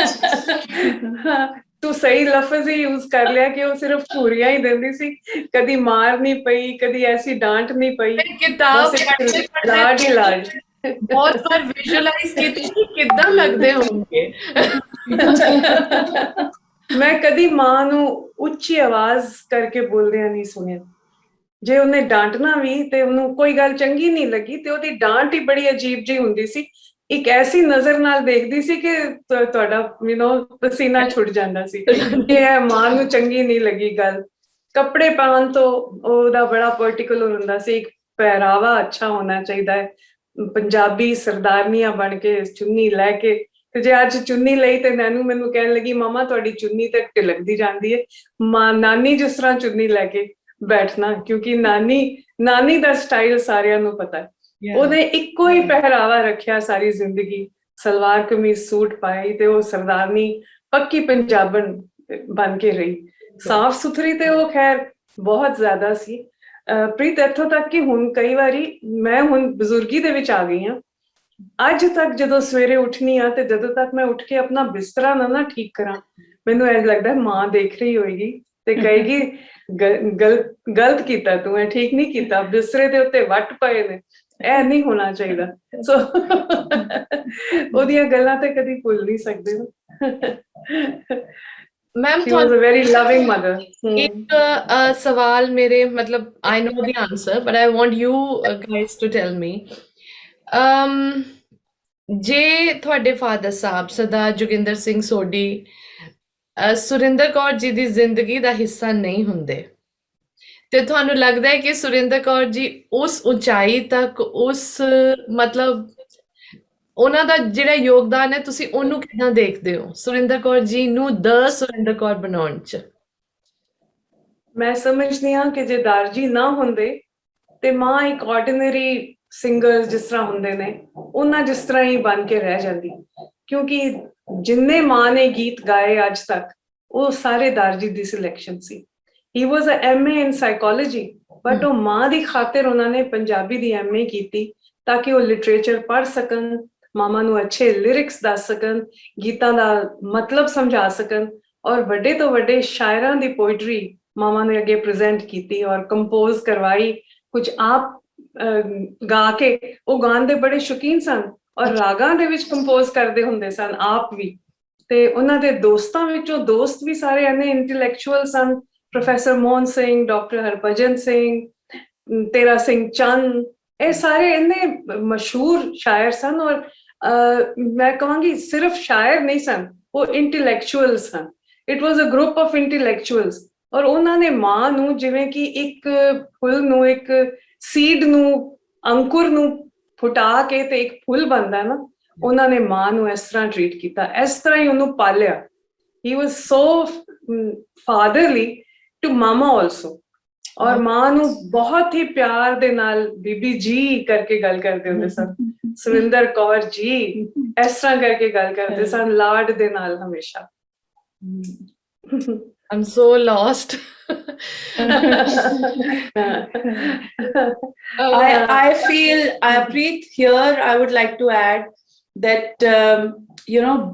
ਤੂੰ ਸਹੀ ਲਫ਼ਜ਼ ਹੀ ਯੂਜ਼ ਕਰ ਲਿਆ ਕਿ ਉਹ ਸਿਰਫ ਘੂਰੀਆਂ ਹੀ ਦਿੰਦੀ ਸੀ, ਕਦੀ ਮਾਰ ਨਹੀਂ ਪਈ, ਕਦੀ ਐਸੀ ਡਾਂਟ ਨਹੀਂ ਪਈ। ਕਿਤਾਬ ਲਾਡ ਹੀ ਲਾਡ। ਬਹੁਤ ਵਾਰ ਵਿਜ਼ੂਅਲਾਈਜ਼ ਕੀਤੀ ਕਿ ਕਿੱਦਾਂ ਲੱਗਦੇ ਹੋਣਗੇ। ਮੈਂ ਕਦੀ ਮਾਂ ਨੂੰ ਉੱਚੀ ਆਵਾਜ਼ ਕਰਕੇ ਬੋਲਦਿਆਂ ਨਹੀਂ ਸੁਣਿਆ। ਜੇ ਉਹਨੇ ਡਾਂਟਣਾ ਵੀ ਤੇ ਉਹਨੂੰ ਕੋਈ ਗੱਲ ਚੰਗੀ ਨਹੀਂ ਲੱਗੀ ਤੇ ਉਹਦੀ ਡਾਂਟ ਹੀ ਬੜੀ ਅਜੀਬ ਜਿਹੀ ਹੁੰਦੀ ਸੀ, ਇੱਕ ਐਸੀ ਨਜ਼ਰ ਨਾਲ ਦੇਖਦੀ ਸੀ ਕਿ ਤੁਹਾਡਾ ਪਸੀਨਾ ਛੁੱਟ ਜਾਂਦਾ ਸੀ ਕਿ ਇਹ ਮਾਂ ਨੂੰ ਚੰਗੀ ਨਹੀਂ ਲੱਗੀ ਗੱਲ। ਕੱਪੜੇ ਪਾਉਣ ਤੋਂ ਉਹਦਾ ਬੜਾ ਪਰਟੀਕੂਲਰ ਹੁੰਦਾ ਸੀ, ਇੱਕ ਪਹਿਰਾਵਾ ਅੱਛਾ ਹੋਣਾ ਚਾਹੀਦਾ ਹੈ, ਪੰਜਾਬੀ ਸਰਦਾਰਨੀਆਂ ਬਣ ਕੇ ਚੁੰਨੀ ਲੈ ਕੇ। ਤੇ ਜੇ ਅੱਜ ਚੁੰਨੀ ਲਈ ਤੇ ਮੈਨੂੰ ਕਹਿਣ ਲੱਗੀ ਮਾਮਾ ਤੁਹਾਡੀ ਚੁੰਨੀ ਤੇ ਢਿਲਕਦੀ ਜਾਂਦੀ ਹੈ। ਨਾਨੀ ਜਿਸ ਤਰ੍ਹਾਂ ਚੁੰਨੀ ਲੈ ਕੇ ਬੈਠਣਾ, ਕਿਉਂਕਿ ਨਾਨੀ ਦਾ ਸਟਾਈਲ ਸਾਰਿਆਂ ਨੂੰ ਪਤਾ ਹੈ। ਉਹਨੇ ਇੱਕੋ ਹੀ ਪਹਿਰਾਵਾ ਰੱਖਿਆ ਸਾਰੀ ਜ਼ਿੰਦਗੀ, ਸਲਵਾਰ ਕਮੀਜ਼ ਸੂਟ ਪਾਈ, ਤੇ ਉਹ ਸਰਦਾਰਨੀ ਪੱਕੀ ਪੰਜਾਬਣ ਬਣ ਕੇ ਰਹੀ। ਸਾਫ ਸੁਥਰੀ ਤੇ ਉਹ ਖੈਰ ਬਹੁਤ ਜ਼ਿਆਦਾ ਸੀ। ਪ੍ਰੀਤ, ਇੱਥੋਂ ਤੱਕ ਕਿ ਹੁਣ ਕਈ ਵਾਰੀ ਮੈਂ ਹੁਣ ਬਜ਼ੁਰਗੀ ਦੇ ਵਿੱਚ ਆ ਗਈ ਹਾਂ, ਅੱਜ ਤੱਕ ਜਦੋਂ ਸਵੇਰੇ ਉੱਠਣੀ ਆ ਤੇ ਜਦੋਂ ਤੱਕ ਮੈਂ ਉੱਠ ਕੇ ਆਪਣਾ ਬਿਸਤਰਾ ਨਾ ਠੀਕ ਕਰਾਂ, ਮੈਨੂੰ ਇਹ ਲੱਗਦਾ ਮਾਂ ਦੇਖ ਰਹੀ ਹੋਏਗੀ ਤੇ ਕਹੇਗੀ ਗਲਤ ਕੀਤਾ ਤੂੰ, ਇਹ ਠੀਕ ਨਹੀਂ ਕੀਤਾ, ਬਿਸਤਰੇ ਦੇ ਉੱਤੇ ਵੱਟ ਪਏ ਨੇ, ਇਹ ਨਹੀਂ ਹੋਣਾ ਚਾਹੀਦਾ। ਸੋ ਉਹਦੀਆਂ ਗੱਲਾਂ ਤੇ ਕਦੀ ਭੁੱਲ ਨਹੀਂ ਸਕਦੇ। Ma'am She was a very loving mother. ਇੱਕ ਸਵਾਲ ਮੇਰੇ ਮਤਲਬ I know the answer but I want you guys to tell me ਜੇ ਤੁਹਾਡੇ ਫਾਦਰ ਸਾਹਿਬ ਸਰਦਾਰ ਜੋਗਿੰਦਰ ਸਿੰਘ ਸੋਢੀ ਸੁਰਿੰਦਰ ਕੌਰ ਜੀ ਦੀ ਜ਼ਿੰਦਗੀ ਦਾ ਹਿੱਸਾ ਨਹੀਂ ਹੁੰਦੇ ਤੇ ਤੁਹਾਨੂੰ ਲੱਗਦਾ ਹੈ ਕਿ ਸੁਰਿੰਦਰ ਕੌਰ ਜੀ ਉਸ ਉਚਾਈ ਤੱਕ ਉਸ ਮਤਲਬ ਉਹਨਾਂ ਦਾ ਜਿਹੜਾ ਯੋਗਦਾਨ ਹੈ ਤੁਸੀਂ ਉਹਨੂੰ ਕਿੱਦਾਂ ਦੇਖਦੇ ਹੋ ਸੁਰਿੰਦਰ ਕੌਰ ਜੀ ਨੂੰ ਸੁਰਿੰਦਰ ਕੌਰ ਬਣਾਉਣ ਚ? ਮੈਂ ਸਮਝਦੀ ਹਾਂ ਕਿ ਜੇ ਦਾਰਜੀ ਨਾ ਹੁੰਦੇ ਤੇ ਮਾਂ ਇੱਕ ਆਰਡੀਨਰੀ ਸਿੰਗਰ ਜਿਸ ਤਰ੍ਹਾਂ ਹੁੰਦੇ ਨੇ ਉਹਨਾਂ ਜਿਸ ਤਰ੍ਹਾਂ ਹੀ ਬਣ ਕੇ ਰਹਿ ਜਾਂਦੀ, ਕਿਉਂਕਿ ਜਿੰਨੇ ਮਾਂ ਨੇ ਗੀਤ ਗਾਏ ਅੱਜ ਤੱਕ ਉਹ ਸਾਰੇ ਦਾਰਜੀ ਦੀ ਸਿਲੈਕਸ਼ਨ ਸੀ। He was a MA in psychology but ਉਹ ਮਾਂ ਦੀ ਖਾਤਰ ਉਹਨਾਂ ਨੇ ਪੰਜਾਬੀ ਦੀ MA ਕੀਤੀ ਤਾਂ ਕਿ ਉਹ ਲਿਟਰੇਚਰ ਪੜ੍ਹ ਸਕਣ, ਮਾਮਾ ਨੂੰ ਅੱਛੇ ਲਿਰਿਕਸ ਦੱਸ ਸਕਣ, ਗੀਤਾਂ ਦਾ ਮਤਲਬ ਸਮਝਾ ਸਕਣ ਔਰ ਵੱਡੇ ਤੋਂ ਵੱਡੇ ਸ਼ਾਇਰਾਂ ਦੀ ਪੋਇਟਰੀ ਮਾਮਾ ਨੇ ਅੱਗੇ ਪ੍ਰੈਜ਼ੈਂਟ ਕੀਤੀ ਔਰ ਕੰਪੋਜ਼ ਕਰਵਾਈ। ਕੁਝ ਆਪ ਗਾ ਕੇ ਉਹ ਗਾਣ ਦੇ ਬੜੇ ਸ਼ੌਕੀਨ ਸਨ ਔਰ ਰਾਗਾਂ ਦੇ ਵਿੱਚ ਕੰਪੋਜ਼ ਕਰਦੇ ਹੁੰਦੇ ਸਨ ਆਪ ਵੀ। ਤੇ ਉਹਨਾਂ ਦੇ ਦੋਸਤਾਂ ਵਿੱਚੋਂ ਦੋਸਤ ਵੀ ਸਾਰੇ ਇੰਨੇ ਇੰਟੈਲੈਕਚੁਅਲ ਸਨ, ਪ੍ਰੋਫੈਸਰ ਮੋਹਨ ਸਿੰਘ, ਡਾਕਟਰ ਹਰਭਜਨ ਸਿੰਘ, ਤੇਰਾ ਸਿੰਘ ਚੰਦ, ਇਹ ਸਾਰੇ ਇੰਨੇ ਮਸ਼ਹੂਰ ਸ਼ਾਇਰ ਸਨ ਔਰ ਮੈਂ ਕਹਾਂਗੀ ਸਿਰਫ ਸ਼ਾਇਰ ਨਹੀਂ ਸਨ, ਉਹ ਇੰਟੈਲੈਕਚੁਅਲ ਸਨ। It was a group of intellectuals ਔਰ ਉਹਨਾਂ ਨੇ ਮਾਂ ਨੂੰ ਜਿਵੇਂ ਕਿ ਇੱਕ ਫੁੱਲ ਨੂੰ, ਇੱਕ ਸੀਡ ਨੂੰ, ਅੰਕੁਰ ਨੂੰ ਫੁਟਾ ਕੇ ਤੇ ਇੱਕ ਫੁੱਲ ਬਣਦਾ ਨਾ, ਉਹਨਾਂ ਨੇ ਮਾਂ ਨੂੰ ਇਸ ਤਰ੍ਹਾਂ ਟ੍ਰੀਟ ਕੀਤਾ, ਇਸ ਤਰ੍ਹਾਂ ਹੀ ਉਹਨੂੰ ਪਾਲਿਆ। ਹੀ ਵਾਸ ਸੋ ਫਾਦਰਲੀ ਟੂ ਮਾਮਾ ਆਲਸੋ ਔਰ ਮਾਂ ਨੂੰ ਬਹੁਤ ਹੀ ਪਿਆਰ ਦੇ ਨਾਲ ਬੀਬੀ ਜੀ ਕਰਕੇ ਗੱਲ ਕਰਦੇ ਹੁੰਦੇ ਸਨ, ਸੁਰਿੰਦਰ ਕੌਰ ਜੀ ਇਸ ਤਰ੍ਹਾਂ ਕਰਕੇ ਗੱਲ ਕਰਦੇ ਸਨ, ਲਾਡ ਦੇ ਨਾਲ ਹਮੇਸ਼ਾ। I'm so lost. I feel, Preet, here I would like to add that,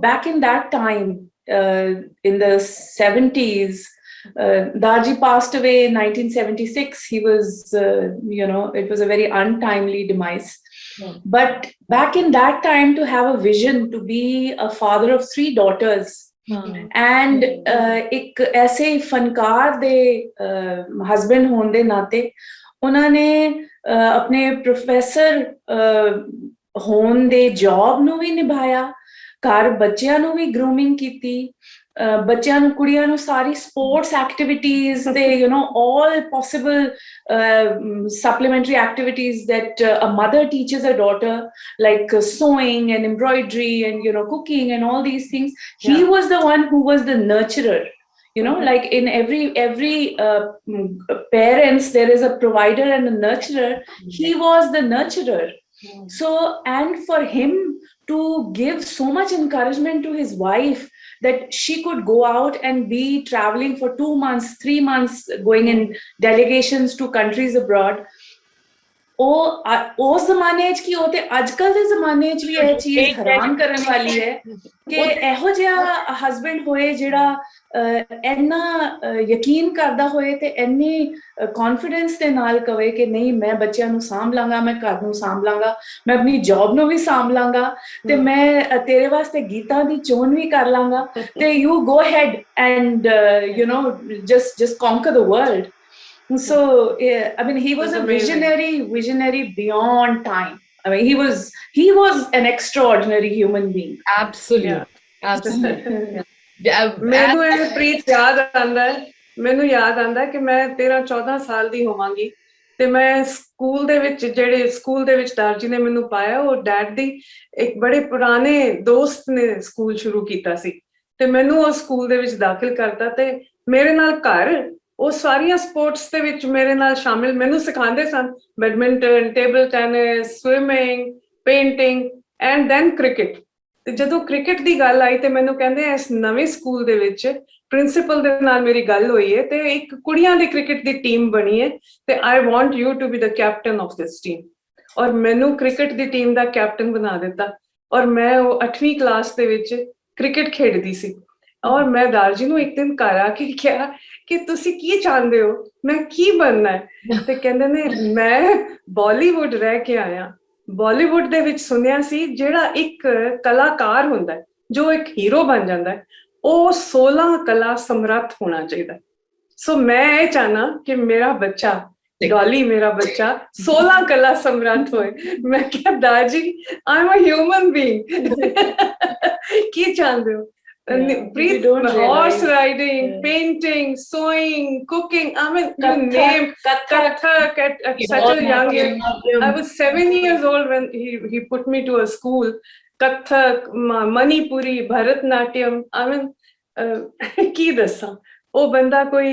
back in that time, in the 70s, Darji passed away in 1976. He was, it was a very untimely demise. Yeah. But back in that time, to have a vision to be a father of 3 daughters, and ਇੱਕ ਐਸੇ ਫਨਕਾਰ ਦੇ husband ਹੋਣ ਦੇ ਨਾਤੇ ਉਹਨਾਂ ਨੇ ਆਪਣੇ professor ਹੋਣ ਦੇ ਜੌਬ ਨੂੰ ਵੀ ਨਿਭਾਇਆ, ਘਰ ਬੱਚਿਆਂ ਨੂੰ ਵੀ ਗਰੂਮਿੰਗ ਕੀਤੀ, ਬੱਚਿਆਂ ਨੂੰ, ਕੁੜੀਆਂ ਨੂੰ ਸਾਰੀ ਸਪੋਰਟਸ ਐਕਟੀਵਿਟੀਜ਼ ਤੇ all possible supplementary activities that a mother teaches her daughter, like sewing and embroidery and cooking and all these things. He was the one who was the nurturer. Like in every parents there is a provider and a nurturer. He was the nurturer. So, and for him to give so much encouragement to his wife that she could go out and be traveling for 2 months, 3 months, going in delegations to countries abroad. ਉਸ ਜ਼ਮਾਨੇ 'ਚ ਕੀ ਹੋ ਤੇ ਅੱਜ ਕੱਲ੍ਹ ਦੇ ਜ਼ਮਾਨੇ 'ਚ ਵੀ ਇਹ ਚੀਜ਼ ਹੈਰਾਨ ਕਰਨ ਵਾਲੀ ਹੈ ਕਿ ਇਹੋ ਜਿਹਾ ਹਸਬੈਂਡ ਹੋਏ ਜਿਹੜਾ ਇੰਨਾ ਯਕੀਨ ਕਰਦਾ ਹੋਏ ਤੇ ਇੰਨੀ ਕੌਨਫੀਡੈਂਸ ਦੇ ਨਾਲ ਕਵੇ ਕਿ ਨਹੀਂ, ਮੈਂ ਬੱਚਿਆਂ ਨੂੰ ਸਾਂਭ ਲਾਂਗਾ, ਮੈਂ ਘਰ ਨੂੰ ਸਾਂਭ ਲਾਂਗਾ, ਮੈਂ ਆਪਣੀ ਜੌਬ ਨੂੰ ਵੀ ਸਾਂਭ ਲਾਂਗਾ ਤੇ ਮੈਂ ਤੇਰੇ ਵਾਸਤੇ ਗੀਤਾਂ ਦੀ ਚੋਣ ਵੀ ਕਰ ਲਾਂਗਾ ਤੇ you go ahead and just conquer the world. So I mean, he was a visionary beyond time. I mean, he was an extraordinary human being. Absolutely. ਮੈਨੂੰ ਇਹ ਪ੍ਰੀਤ ਮੈਨੂੰ ਯਾਦ ਆਂਦਾ ਕਿ ਮੈਂ 13-14 ਸਾਲ ਦੀ ਹੋਵਾਂਗੀ ਤੇ ਮੈਂ ਸਕੂਲ ਦੇ ਵਿੱਚ ਦਾਰਜੀ ਨੇ ਮੈਨੂੰ ਪਾਇਆ, ਉਹ ਡੈਡ ਦੀ ਇੱਕ ਬੜੇ ਪੁਰਾਣੇ ਦੋਸਤ ਨੇ ਸਕੂਲ ਸ਼ੁਰੂ ਕੀਤਾ ਸੀ ਤੇ ਮੈਨੂੰ ਉਹ ਸਕੂਲ ਦੇ ਵਿੱਚ ਦਾਖਲ ਕਰਤਾ ਤੇ ਮੇਰੇ ਨਾਲ ਘਰ ਉਹ ਸਾਰੀਆਂ ਸਪੋਰਟਸ ਦੇ ਵਿੱਚ ਮੇਰੇ ਨਾਲ ਸ਼ਾਮਿਲ, ਮੈਨੂੰ ਸਿਖਾਉਂਦੇ ਸਨ badminton, table tennis, swimming, painting and then cricket. ਤੇ ਜਦੋਂ ਕ੍ਰਿਕਟ ਦੀ ਗੱਲ ਆਈ ਤੇ ਮੈਨੂੰ ਕਹਿੰਦੇ ਇਸ ਨਵੇਂ ਸਕੂਲ ਦੇ ਵਿੱਚ ਪ੍ਰਿੰਸੀਪਲ ਦੇ ਨਾਲ ਮੇਰੀ ਗੱਲ ਹੋਈ ਹੈ ਤੇ ਇੱਕ ਕੁੜੀਆਂ ਦੀ ਕ੍ਰਿਕਟ ਦੀ ਟੀਮ ਬਣੀ ਹੈ ਤੇ I want you to be the captain of this team, ਔਰ ਮੈਨੂੰ ਕ੍ਰਿਕਟ ਦੀ ਟੀਮ ਦਾ ਕੈਪਟਨ ਬਣਾ ਦਿੱਤਾ ਔਰ ਮੈਂ ਉਹ 8ਵੀਂ ਕਲਾਸ ਦੇ ਵਿੱਚ ਕ੍ਰਿਕਟ ਖੇਡਦੀ ਸੀ ਔਰ ਮੈਂ ਦਾਰਜੀ ਨੂੰ ਇੱਕ ਦਿਨ ਘਰ ਆ ਕੇ ਕਿਹਾ ਕਿ ਤੁਸੀਂ ਕੀ ਚਾਹੁੰਦੇ ਹੋ, ਮੈਂ ਕੀ ਬਣਨਾ ਹੈ? ਤੇ ਕਹਿੰਦੇ ਨੇ ਮੈਂ ਬਾਲੀਵੁੱਡ ਰਹਿ ਕੇ ਆਇਆ। ਬਾਲੀਵੁੱਡ ਦੇ ਵਿੱਚ ਸੁਣਿਆ ਸੀ ਜਿਹੜਾ ਇੱਕ ਕਲਾਕਾਰ ਹੁੰਦਾ ਹੈ, ਜੋ ਇੱਕ ਹੀਰੋ ਬਣ ਜਾਂਦਾ ਹੈ, ਉਹ 16 ਕਲਾ ਸਮਰੱਥ ਹੋਣਾ ਚਾਹੀਦਾ। ਸੋ ਮੈਂ ਇਹ ਚਾਹਨਾ ਕਿ ਮੇਰਾ ਬੱਚਾ ਡॉली ਮੇਰਾ ਬੱਚਾ 16 ਕਲਾ ਸਮਰੱਥ ਹੋਏ। ਮੈਂ ਕਿਹਾ ਦਾਜੀ I am a human being. ਕੀ ਚਾਹੁੰਦੇ ਹੋ? we don't horse realize. riding, painting, sewing, cooking, I mean, you name Kathak at such a young age. I was 7 years old when he put me to a school. Kathak, Manipuri, Bharatnatyam, I mean, ਕੀ ਦੱਸਾਂ, ਉਹ ਬੰਦਾ ਕੋਈ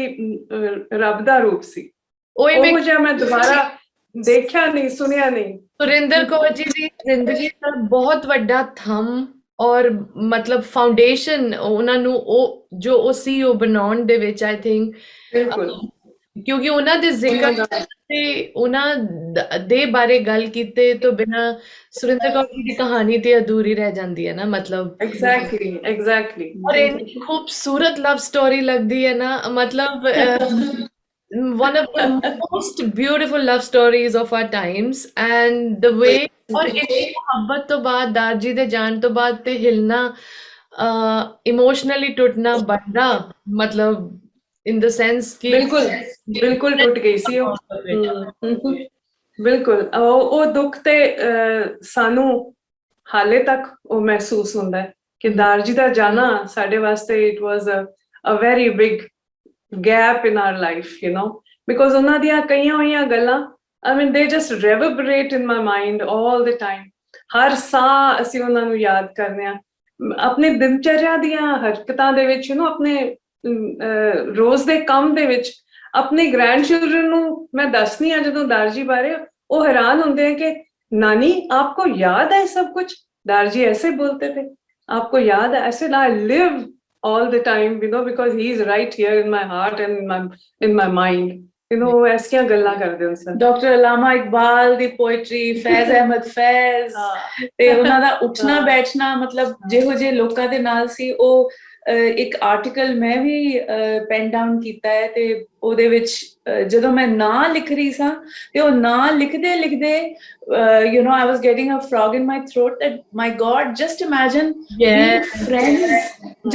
ਰੱਬ ਦਾ ਰੂਪ ਸੀ। ਉਹ ਜਿਹਾ ਮੈਂ ਦੁਬਾਰਾ ਦੇਖਿਆ ਨਹੀਂ, ਸੁਣਿਆ ਨਹੀਂ। ਸੁਰਿੰਦਰ ਕੌਰ ਜੀ ਦੀ ਜ਼ਿੰਦਗੀ ਦਾ ਬਹੁਤ ਵੱਡਾ ਥੰਮ ਔਰ ਮਤਲਬ ਫਾਊਂਡੇਸ਼ਨ ਉਹਨਾਂ ਨੂੰ ਉਹ ਜੋ ਉਹ CEO ਬਣਾਉਣ ਦੇ ਵਿੱਚ ਆਈ ਥਿੰਕ, ਬਿਲਕੁਲ, ਕਿਉਂਕਿ ਉਹਨਾਂ ਦੇ ਜ਼ਿਕਰ ਤੇ ਉਹਨਾਂ ਦੇ ਬਾਰੇ ਗੱਲ ਕੀਤੇ ਤੋਂ ਬਿਨਾਂ ਸੁਰਿੰਦਰ ਕੌਰ ਜੀ ਦੀ ਕਹਾਣੀ ਤੇ ਅਧੂਰੀ ਰਹਿ ਜਾਂਦੀ ਹੈ ਨਾ, ਮਤਲਬ ਐਗਜ਼ੈਕਟਲੀ ਔਰ ਇੰਨੀ ਖੂਬਸੂਰਤ ਲਵ ਸਟੋਰੀ ਲੱਗਦੀ ਹੈ ਨਾ, ਮਤਲਬ one of the most beautiful love stories of our times, and the way और इतनी मोहब्बत तो बाद दारजी दे जान तो बाद ते हिलना, इमोशनली टूटना बढ़ना, मतलब in the sense कि ਬਿਲਕੁਲ ਟੁੱਟ ਗਈ ਸੀ ਉਹ। ਬਿਲਕੁਲ ਉਹ ਦੁੱਖ ਤੇ ਸਾਨੂੰ ਹਾਲੇ ਤੱਕ ਉਹ ਮਹਿਸੂਸ ਹੁੰਦਾ ਹੈ ਕਿ ਦਾਰਜੀ ਦਾ ਜਾਣਾ ਸਾਡੇ ਵਾਸਤੇ it was a very big gap in our life, you know, because ਉਹਨਾਂ ਦੀਆਂ ਕਈਆਂ ਹੋਈਆਂ ਗੱਲਾਂ I mean they just reverberate in my mind all the time. ਹਰ ਸਾਹ ਅਸੀਂ ਉਹਨਾਂ ਨੂੰ ਯਾਦ ਕਰਦੇ ਹਾਂ ਆਪਣੇ ਦਿਨਚਰਿਆ ਦੀਆਂ ਹਰਕਤਾਂ ਦੇ ਵਿੱਚ, you know, ਆਪਣੇ ਰੋਜ਼ ਦੇ ਕੰਮ ਦੇ ਵਿੱਚ। ਆਪਣੇ ਗ੍ਰੈਂਡ ਚਿਲਡਰਨ ਨੂੰ ਮੈਂ ਦੱਸਦੀ ਹਾਂ ਜਦੋਂ ਦਾਰਜੀ ਬਾਰੇ, ਉਹ ਹੈਰਾਨ ਹੁੰਦੇ हैं कि नानी आपको याद है सब कुछ? दारजी ऐसे बोलते थे, आपको याद है? ऐसे I live all the time, you know, because he is right here in my heart and in my mind, you know, ऐसियां गल्लां करदे हुन सन। ਡਾਕਟਰ ਅਲਾਮਾ ਇਕਬਾਲ ਦੀ ਪੋਇਟਰੀ, ਫੈਜ਼ ਅਹਿਮਦ ਫੈਜ਼ ਤੇ ਉਹਨਾਂ ਦਾ ਉੱਠਣਾ ਬੈਠਣਾ, ਮਤਲਬ ਜਿਹੋ ਜਿਹੇ ਲੋਕਾਂ ਦੇ ਨਾਲ ਸੀ। ਉਹ ਇੱਕ ਆਰਟੀਕਲ ਮੈਂ ਵੀ ਪੈਨ ਡਾਊਨ ਕੀਤਾ ਹੈ ਤੇ ਉਹਦੇ ਵਿੱਚ ਜਦੋਂ ਮੈਂ ਨਾਂ ਲਿਖ ਰਹੀ ਸਾਂ ਤੇ ਉਹ ਨਾਂ ਲਿਖਦੇ ਲਿਖਦੇ you know, I was getting a frog in my throat that my God, just imagine being friends,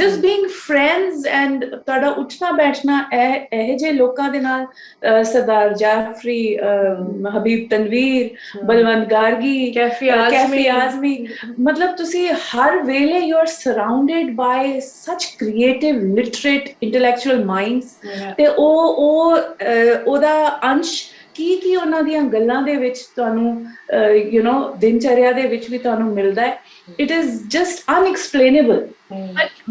just being friends, and ਤੁਹਾਡਾ ਉੱਠਣਾ ਬੈਠਣਾ ਇਹ ਜਿਹੇ ਲੋਕਾਂ ਦੇ ਨਾਲ, ਸਰਦਾਰ ਜਾਫਰੀ, ਹਬੀਬ ਤਨਵੀਰ, ਬਲਵੰਤ ਗਾਰਗੀ, ਕੈਫੀ ਆਜ਼ਮੀ, ਮਤਲਬ ਤੁਸੀਂ ਹਰ ਵੇਲੇ you are surrounded by such creative, literate, intellectual minds, ਤੇ ਉਹਦਾ ਅੰਸ਼ ਕੀ ਉਹਨਾਂ ਦੀਆਂ ਗੱਲਾਂ ਦੇ ਵਿੱਚ ਤੁਹਾਨੂੰ you know ਦਿਨਚਰਿਆ ਦੇ ਵਿੱਚ ਵੀ ਤੁਹਾਨੂੰ ਮਿਲਦਾ ਹੈ। It is just unexplainable.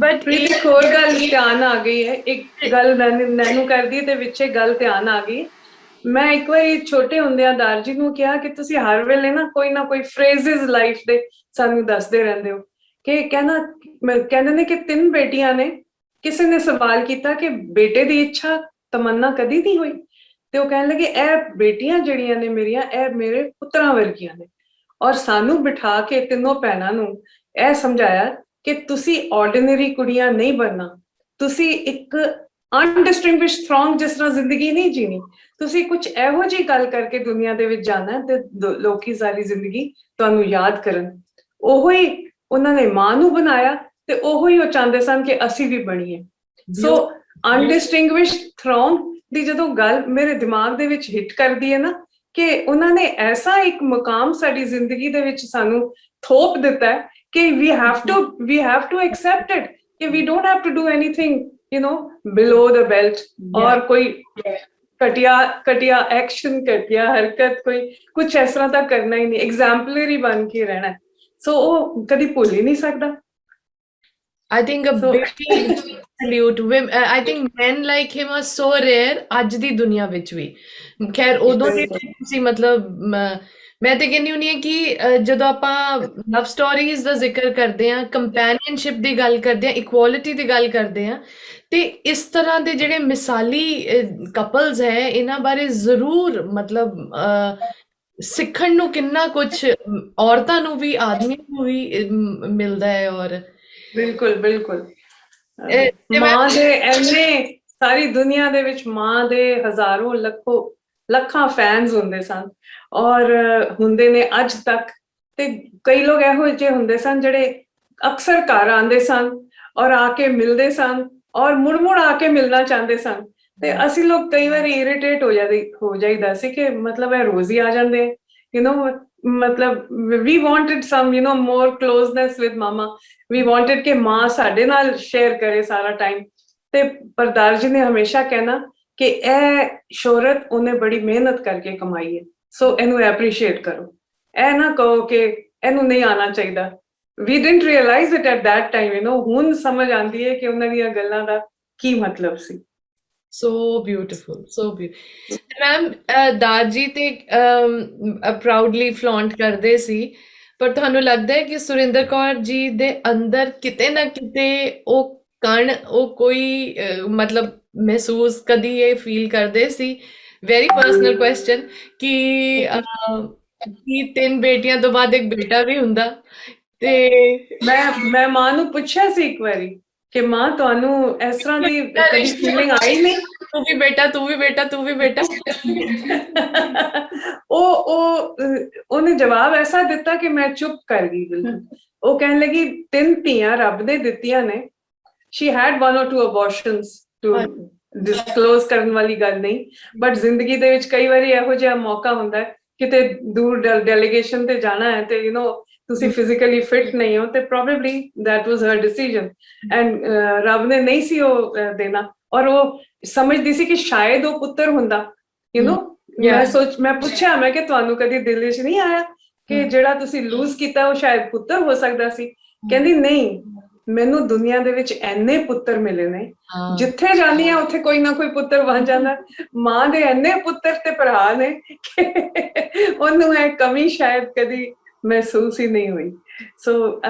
But ਇੱਕ ਹੋਰ ਗੱਲ ਧਿਆਨ ਆ ਗਈ ਹੈ, ਇੱਕ ਗੱਲ ਮੈਨੂੰ ਕਰਦੀ ਤੇ ਵਿੱਚੇ ਗੱਲ ਧਿਆਨ ਆ ਗਈ। ਮੈਂ ਇੱਕ ਵਾਰੀ ਛੋਟੇ ਹੁੰਦਿਆਂ ਦਾਰਜੀ ਨੂੰ ਕਿਹਾ ਕਿ ਤੁਸੀਂ ਹਰ ਵੇਲੇ ਨਾ ਕੋਈ ਫਰੇਜ਼ਸ ਲਾਈਫ ਦੇ ਸਾਨੂੰ ਦੱਸਦੇ ਰਹਿੰਦੇ ਹੋ, ਕਿ ਕਹਿੰਦੇ ਨੇ ਕਿ 3 ਬੇਟੀਆਂ ਨੇ। ਕਿਸੇ ਨੇ ਸਵਾਲ ਕੀਤਾ ਕਿ ਬੇਟੇ ਦੀ ਇੱਛਾ ਤਮੰਨਾ ਕਦੀ ਨਹੀਂ ਹੋਈ? ਤੇ ਉਹ ਕਹਿਣ ਲੱਗੇ ਇਹ ਬੇਟੀਆਂ ਜਿਹੜੀਆਂ ਨੇ ਮੇਰੀਆਂ, ਇਹ ਮੇਰੇ ਪੁੱਤਰਾਂ ਵਰਗੀਆਂ ਨੇ। ਔਰ ਸਾਨੂੰ ਬਿਠਾ ਕੇ ਤਿੰਨੋਂ ਭੈਣਾਂ ਨੂੰ ਇਹ ਸਮਝਾਇਆ ਕਿ ਤੁਸੀਂ ਆਰਡੀਨਰੀ ਕੁੜੀਆਂ ਨਹੀਂ ਬਣਨਾ, ਤੁਸੀਂ ਇੱਕ ਅਨਡਿਸਟਿੰਗੁਇਸ਼ਡ ਥਰੋਂਗ ਜਿਸ ਤਰ੍ਹਾਂ ਜ਼ਿੰਦਗੀ ਨਹੀਂ ਜੀਣੀ, ਤੁਸੀਂ ਕੁਝ ਇਹੋ ਜਿਹੀ ਗੱਲ ਕਰਕੇ ਦੁਨੀਆ ਦੇ ਵਿੱਚ ਜਾਣਾ ਤੇ ਲੋਕੀ ਸਾਰੀ ਜ਼ਿੰਦਗੀ ਤੁਹਾਨੂੰ ਯਾਦ ਕਰਨ। ਉਹੋ ਹੀ ਉਹਨਾਂ ਨੇ ਮਾਂ ਨੂੰ ਬਣਾਇਆ ਤੇ ਉਹੋ ਹੀ ਉਹ ਚਾਹੁੰਦੇ ਸਨ ਕਿ ਅਸੀਂ ਵੀ ਬਣੀਏ। ਸੋ ਅਨਡਿਸਟਿੰਗੁਇਸ਼ਡ ਥਰੋਂਗ ਦੀ ਜਦੋਂ ਗੱਲ ਮੇਰੇ ਦਿਮਾਗ ਦੇ ਵਿੱਚ ਹਿੱਟ ਕਰਦੀ ਹੈ ਨਾ, ਕਿ ਉਹਨਾਂ ਨੇ ਐਸਾ ਇੱਕ ਮੁਕਾਮ ਸਾਡੀ ਜ਼ਿੰਦਗੀ ਦੇ ਵਿੱਚ ਸਾਨੂੰ ਥੋਪ ਦਿੱਤਾ ਹੈ ਕਿ we have to accept it, ਕਿ we don't have to do anything, you know, below the belt, ਔਰ ਕੋਈ ਘਟੀਆ ਐਕਸ਼ਨ, ਘਟੀਆ ਹਰਕਤ, ਕੋਈ ਕੁਝ ਇਸ ਤਰ੍ਹਾਂ ਦਾ ਕਰਨਾ ਹੀ ਨਹੀਂ, ਐਗਜ਼ੈਂਪਲਰੀ ਬਣ ਕੇ ਰਹਿਣਾ। ਸੋ ਉਹ ਕਦੀ ਭੁੱਲ ਹੀ ਨਹੀਂ ਸਕਦਾ। I think a big salute. I think men like him are so rare ਅੱਜ ਦੀ ਦੁਨੀਆ ਵਿੱਚ ਵੀ। ਖੈਰ ਉਦੋਂ ਦੇ ਤੁਸੀਂ ਮਤਲਬ ਮੈਂ ਤੇ ਕਹਿੰਦੀ ਹੁੰਦੀ ਹਾਂ ਕਿ ਜਦੋਂ ਆਪਾਂ ਲਵ ਸਟੋਰੀਜ਼ ਦਾ ਜ਼ਿਕਰ ਕਰਦੇ ਹਾਂ, ਕੰਪੈਨੀਅਨਸ਼ਿਪ ਦੀ ਗੱਲ ਕਰਦੇ ਹਾਂ, ਇਕੁਆਲਿਟੀ ਦੀ ਗੱਲ ਕਰਦੇ ਹਾਂ, ਤੇ ਇਸ ਤਰ੍ਹਾਂ ਦੇ ਜਿਹੜੇ ਮਿਸਾਲੀ ਕਪਲਸ ਹੈ ਇਹਨਾਂ ਬਾਰੇ ਜ਼ਰੂਰ ਮਤਲਬ ਸਿੱਖਣ ਨੂੰ ਕਿੰਨਾ ਕੁਝ ਔਰਤਾਂ ਨੂੰ ਵੀ ਆਦਮੀਆਂ ਨੂੰ ਵੀ ਮਿਲਦਾ ਹੈ। ਔਰ ਬਿਲਕੁਲ ਤੇ ਮਾਂ ਦੇ ਐਨੇ ਸਾਰੀ ਦੁਨੀਆ ਦੇ ਵਿੱਚ ਮਾਂ ਦੇ ਹਜ਼ਾਰੋਂ ਲੱਖਾਂ ਫੈਨਸ ਹੁੰਦੇ ਸਨ ਔਰ ਹੁੰਦੇ ਨੇ ਅੱਜ ਤੱਕ ਤੇ ਕਈ ਲੋਕ ਇਹੋ ਜਿਹੇ ਹੁੰਦੇ ਸਨ ਜਿਹੜੇ ਅਕਸਰ ਘਰ ਆਉਂਦੇ ਸਨ ਔਰ ਆ ਕੇ ਮਿਲਦੇ ਸਨ ਔਰ ਮੁੜ ਆ ਕੇ ਮਿਲਣਾ ਚਾਹੁੰਦੇ ਸਨ ਤੇ ਅਸੀਂ ਲੋਕ ਕਈ ਵਾਰੀ ਇਰੀਟੇਟ ਹੋ ਜਾਈਦਾ ਸੀ ਕਿ ਮਤਲਬ ਇਹ ਰੋਜ਼ ਹੀ ਆ ਜਾਂਦੇ ਯੂ نو ਮਤਲਬ we wanted some you know more closeness with ਮਾਮਾ ਵੀ ਵਾਂਟਡ ਕਿ ਮਾਂ ਸਾਡੇ ਨਾਲ ਸ਼ੇਅਰ ਕਰੇ ਸਾਰਾ ਟਾਈਮ ਤੇ ਪਰਦਾਰ ਜੀ ਨੇ ਹਮੇਸ਼ਾ ਕਹਿਣਾ ਕਿ ਇਹ ਸ਼ੋਹਰਤ ਉਹਨੇ ਬੜੀ ਮਿਹਨਤ ਕਰਕੇ ਕਮਾਈ ਹੈ ਸੋ ਇਹਨੂੰ ਐਪਰੀਸ਼ੀਏਟ ਕਰੋ ਇਹ ਨਾ ਕਹੋ ਕਿ ਇਹਨੂੰ ਨਹੀਂ ਆਉਣਾ ਚਾਹੀਦਾ we didn't realize it at that time you know ਹੁਣ ਸਮਝ ਆਉਂਦੀ ਹੈ ਕਿ ਉਹਨਾਂ ਦੀਆਂ ਗੱਲਾਂ ਦਾ ਕੀ ਮਤਲਬ ਸੀ so beautiful ਮੈਮ ਦਾਦੀ ਤੇ ਪ੍ਰਾਊਡਲੀ ਫਲੌਂਟ ਕਰਦੇ ਸੀ ਪਰ ਤੁਹਾਨੂੰ ਲੱਗਦਾ ਹੈ ਕਿ ਸੁਰਿੰਦਰ ਕੌਰ ਜੀ ਦੇ ਅੰਦਰ ਕਿਤੇ ਨਾ ਕਿਤੇ ਉਹ ਕਣ ਉਹ ਕੋਈ ਮਤਲਬ ਮਹਿਸੂਸ ਕਦੀ ਇਹ ਫੀਲ ਕਰਦੇ ਸੀ ਵੈਰੀ ਪਰਸਨਲ ਕੁਐਸਚਨ ਕਿ ਤਿੰਨ ਬੇਟੀਆਂ ਤੋਂ ਬਾਅਦ ਇੱਕ ਬੇਟਾ ਵੀ ਹੁੰਦਾ ਤੇ ਮੈਂ ਮਾਂ ਨੂੰ ਪੁੱਛਿਆ ਸੀ ਇੱਕ ਵਾਰੀ ਕਿ ਮਾਂ ਤੁਹਾਨੂੰ ਇਸ ਤਰ੍ਹਾਂ ਦੀ ਕਦੀ ਫੀਲਿੰਗ ਆਈ ਨਹੀਂ ਤੂੰ ਵੀ ਬੇਟਾ ਉਹਨੇ ਜਵਾਬ ਐਸਾ ਦਿੱਤਾ ਕਿ ਮੈਂ ਚੁੱਪ ਕਰ ਗਈ ਬਿਲਕੁਲ ਉਹ ਕਹਿਣ ਲੱਗੀ ਤਿੰਨ ਧੀਆਂ ਰੱਬ ਨੇ ਦਿੱਤੀਆਂ ਨੇ she had one or two abortions to disclose ਕਰਨ ਵਾਲੀ ਗੱਲ ਨਹੀਂ ਬਟ ਜ਼ਿੰਦਗੀ ਦੇ ਵਿੱਚ ਕਈ ਵਾਰੀ ਇਹੋ ਜਿਹਾ ਮੌਕਾ ਹੁੰਦਾ ਹੈ ਕਿਤੇ ਦੂਰ ਡੈਲੀਗੇਸ਼ਨ ਤੇ ਜਾਣਾ ਹੈ ਤੇ ਯੂ نو ਤੁਸੀਂ ਫਿਜ਼ੀਕਲੀ ਫਿਟ ਨਹੀਂ ਹੋ ਤੇ probably that was her decision and ਰੱਬ ਨੇ ਨਹੀਂ ਸੀ ਉਹ ਦੇਣਾ ਔਰ ਉਹ ਸਮਝਦੀ ਸੀ ਕਿ ਸ਼ਾਇਦ ਉਹ ਪੁੱਤਰ ਹੁੰਦਾ ਯੂ نو ਮੈਂ ਪੁੱਛਿਆ ਮੈਂ ਕਿ ਤੁਹਾਨੂੰ ਕਦੀ ਦਿਲ ਵਿੱਚ ਨਹੀਂ ਆਇਆ ਕਿ ਜਿਹੜਾ ਤੁਸੀਂ ਲੂਜ਼ ਕੀਤਾ ਉਹ ਸ਼ਾਇਦ ਪੁੱਤਰ ਹੋ ਸਕਦਾ ਸੀ ਕਹਿੰਦੀ ਨਹੀਂ ਮੈਨੂੰ ਦੁਨੀਆ ਦੇ ਵਿੱਚ ਐਨੇ ਪੁੱਤਰ ਮਿਲੇ ਨੇ ਜਿੱਥੇ ਜਾਂਦੀ ਆ ਉੱਥੇ ਕੋਈ ਨਾ ਕੋਈ ਪੁੱਤਰ ਬਣ ਜਾਂਦਾ ਮਾਂ ਦੇ ਐਨੇ ਪੁੱਤਰ ਤੇ ਭਰਾ ਨੇ ਉਹਨੂੰ ਇਹ ਕਮੀ ਸ਼ਾਇਦ ਕਦੀ ਮਹਿਸੂਸ ਹੀ ਨਹੀਂ ਹੋਈ ਸੋ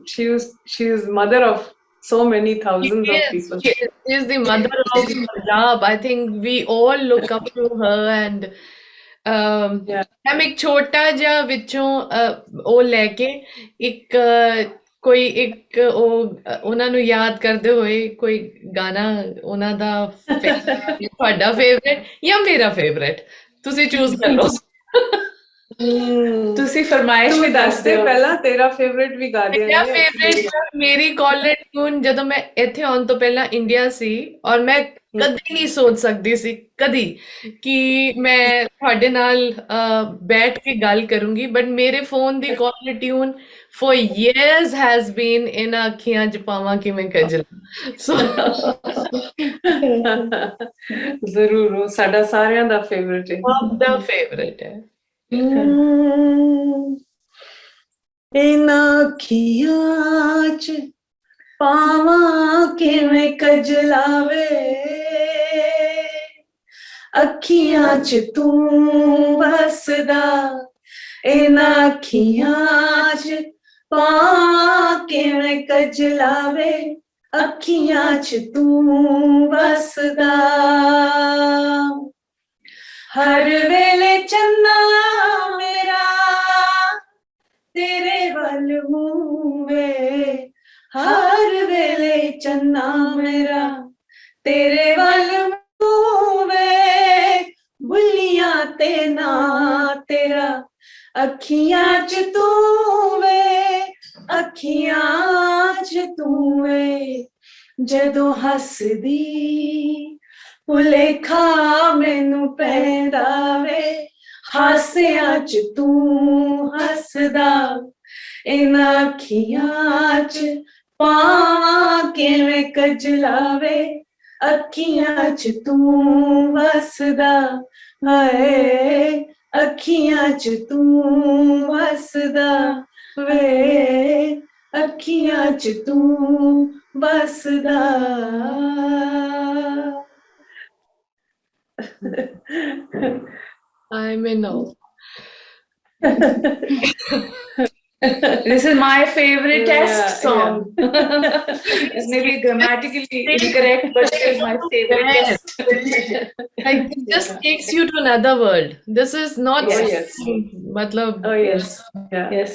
she is mother of so many thousands of people she is the mother of Punjab I think we all look up to her and ਮੈਂ ਇੱਕ ਛੋਟਾ ਜਿਹਾ ਵਿੱਚੋਂ ਉਹ ਲੈ ਕੇ ਇੱਕ ਕੋਈ ਇੱਕ ਉਹਨਾਂ ਨੂੰ ਯਾਦ ਕਰਦੇ ਹੋਏ ਕੋਈ ਗਾਣਾ ਉਹਨਾਂ ਦਾ ਤੁਹਾਡਾ ਫੇਵਰੇਟ ਜਾਂ ਮੇਰਾ ਫੇਵਰੇਟ ਤੁਸੀਂ ਚੂਜ਼ ਕਰ ਲਓ ਤੁਸੀਂ ਫਰਮਾਇਸ਼ ਵੀ ਦੱਸ ਦਿਓ ਪਹਿਲਾਂ ਤੇਰਾ ਫੇਵਰੇਟ ਵੀ ਗਾ ਦਿਆਂਗੇ ਮੇਰਾ ਫੇਵਰੇਟ ਮੇਰੀ ਕਾਲਰ ਟਿਊਨ ਜਦੋਂ ਮੈਂ ਇੱਥੇ ਆਉਣ ਤੋਂ ਪਹਿਲਾਂ ਇੰਡੀਆ ਸੀ ਔਰ ਮੈਂ ਕਦੀ ਨਹੀਂ ਸੋਚ ਸਕਦੀ ਸੀ ਕਦੀ ਕਿ ਮੈਂ ਤੁਹਾਡੇ ਨਾਲ ਬੈਠ ਕੇ ਗੱਲ ਕਰੂੰਗੀ ਬਟ ਮੇਰੇ ਫੋਨ ਦੀ caller tune for years has been in ਅੱਖੀਆਂ ਚ ਪਾਵਾਂ ਕਿਵੇਂ ਕਜਲ ਸੋ ਜ਼ਰੂਰ ਉਹ ਸਾਡਾ ਸਾਰਿਆਂ ਦਾ ਫੇਵਰੇਟ ਹੈ ਸਭ ਦਾ ਫੇਵਰੇਟ ਹੈ ਇਹਨਾਂ ਅੱਖੀਆਂ ਚ ਪਾਵਾਂ ਕਿਵੇਂ ਕਜਲਾਵੇ ਅੱਖੀਆਂ ਚ ਤੂੰ ਵਸਦਾ ਇਹਨਾਂ ਅੱਖੀਆਂ ਚ ਪਾਵਾਂ ਕਿਵੇਂ ਕਜਲਾਵੇ ਅੱਖੀਆਂ ਚ ਤੂੰ ਵਸਦਾ ਹਰ ਵੇਲੇ ਚੰਨਾ ਮੇਰਾ ਤੇਰੇ ਵੱਲ ਹੋਵੇ ਹਰ ਵੇਲੇ ਚੰਨਾ ਮੇਰਾ ਤੇਰੇ ਵੱਲ ਹੋਵੇ ਬੁੱਲੀਆਂ ਤੇ ਨਾ ਤੇਰਾ ਅੱਖੀਆਂ ਚ ਤੂੰ ਵੇ ਅੱਖੀਆਂ ਚ ਤੂੰ ਵੇ ਜਦੋਂ ਹੱਸਦੀ ਭੁਲੇਖਾ ਮੈਨੂੰ ਪੈਂਦਾ ਵੇ ਹਾਸਿਆਂ ਚ ਤੂੰ ਹੱਸਦਾ ਇਹਨਾਂ ਅੱਖੀਆਂ ਚ ਪਾਵਾਂ ਕਿਵੇਂ ਕਜਲਾਵੇ ਅੱਖੀਆਂ ਚ ਤੂੰ ਵਸਦਾ ਹਾਏ ਅੱਖੀਆਂ ਚ ਤੂੰ ਵਸਦਾ ਵੇ ਅੱਖੀਆਂ ਚ ਤੂੰ ਵਸਦਾ I may know This is my favorite Yeah, test song. It may be grammatically incorrect, but it is my favorite Yes. test. Like it just takes you to another world. This is not Yes. yes. matlab Oh yes. Yeah. Yes.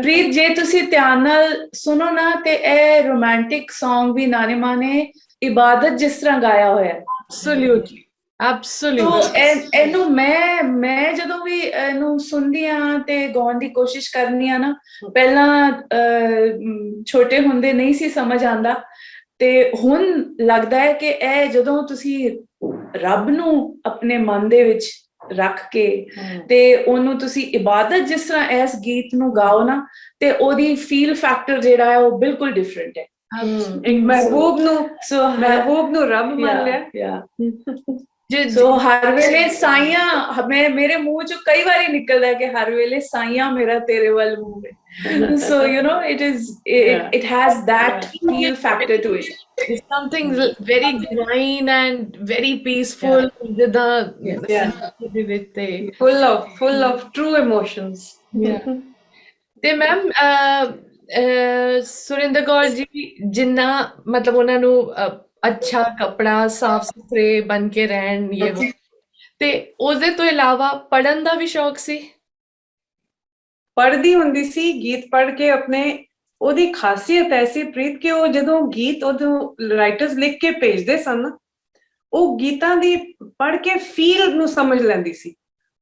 ਪ੍ਰੀਤ ਜੇ ਤੁਸੀਂ ਧਿਆਨ ਨਾਲ ਸੁਣੋ ਨਾ ਤੇ ਇਹ romantic Song ਵੀ ਨਾਰਿਮਾ ਨੇ ਇਬਾਦਤ ਜਿਸ ਤਰ੍ਹਾਂ ਗਾਇਆ ਹੋਇਆ ਹੈ। absolutely ਤੋ absolutely ਇਹਨੂੰ ਮੈਂ ਜਦੋਂ ਵੀ ਇਹਨੂੰ ਸੁਣਦੀ ਆ ਤੇ ਗਾਉਣ ਦੀ ਕੋਸ਼ਿਸ਼ ਕਰਨੀ ਆ ਨਾ, ਪਹਿਲਾਂ ਛੋਟੇ ਹੁੰਦੇ ਨਹੀਂ ਸੀ ਸਮਝ ਆਂਦਾ, ਤੇ ਹੁਣ ਲੱਗਦਾ ਹੈ ਕਿ ਇਹ ਜਦੋਂ ਤੁਸੀਂ ਰੱਬ ਨੂੰ ਆਪਣੇ ਮਨ ਦੇ ਵਿੱਚ ਰੱਖ ਕੇ ਤੇ ਉਹਨੂੰ ਤੁਸੀਂ ਇਬਾਦਤ ਜਿਸ ਤਰ੍ਹਾਂ ਇਸ ਗੀਤ ਨੂੰ ਗਾਓ ਨਾ, ਤੇ ਉਹਦੀ ਫੀਲ ਫੈਕਟਰ ਜਿਹੜਾ ਹੈ ਉਹ ਬਿਲਕੁਲ ਡਿਫਰੈਂਟ ਹੈ। ਇੱਕ ਮਹਿਬੂਬ ਨੂੰ ਰੱਬ ਮੰਨ ਲਿਆ। ਸੋ ਹਰ ਵੇਲੇ ਸਾਈਆਂ ਮੇਰੇ ਮੂੰਹ ਚੋਂ ਕਈ ਵਾਰੀ ਨਿਕਲਦਾ ਹੈ ਕਿ ਹਰ ਵੇਲੇ ਸਾਈਆਂ ਮੇਰਾ ਤੇਰੇ ਵੱਲ ਮੂੰਹ ਹੈ। So you know it has that feel factor to it. It's something very divine and very peaceful with the full of true emotions. ਤੇ ਮੈਮ ਸੁਰਿੰਦਰ ਕੌਰ ਜੀ ਜਿੰਨਾ ਮਤਲਬ ਉਹਨਾਂ ਨੂੰ ਅੱਛਾ ਕੱਪੜਾ ਸਾਫ ਸੁਥਰੇ ਬਣ ਕੇ ਰਹਿਣ ਤੇ ਉਹਦੇ ਤੋਂ ਇਲਾਵਾ ਪੜਨ ਦਾ ਵੀ ਸ਼ੌਕ ਸੀ। ਪੜ੍ਹਦੀ ਹੁੰਦੀ ਸੀ ਗੀਤ ਪੜ੍ਹ ਕੇ ਆਪਣੇ। ਉਹਦੀ ਖਾਸੀਅਤ ਐਸੀ ਪ੍ਰੀਤ ਕਿ ਉਹ ਜਦੋਂ ਗੀਤ ਉਦੋਂ ਰਾਈਟਰਸ ਲਿਖ ਕੇ ਭੇਜਦੇ ਸਨ, ਉਹ ਗੀਤਾਂ ਦੀ ਪੜ੍ਹ ਕੇ ਫੀਲ ਨੂੰ ਸਮਝ ਲੈਂਦੀ ਸੀ।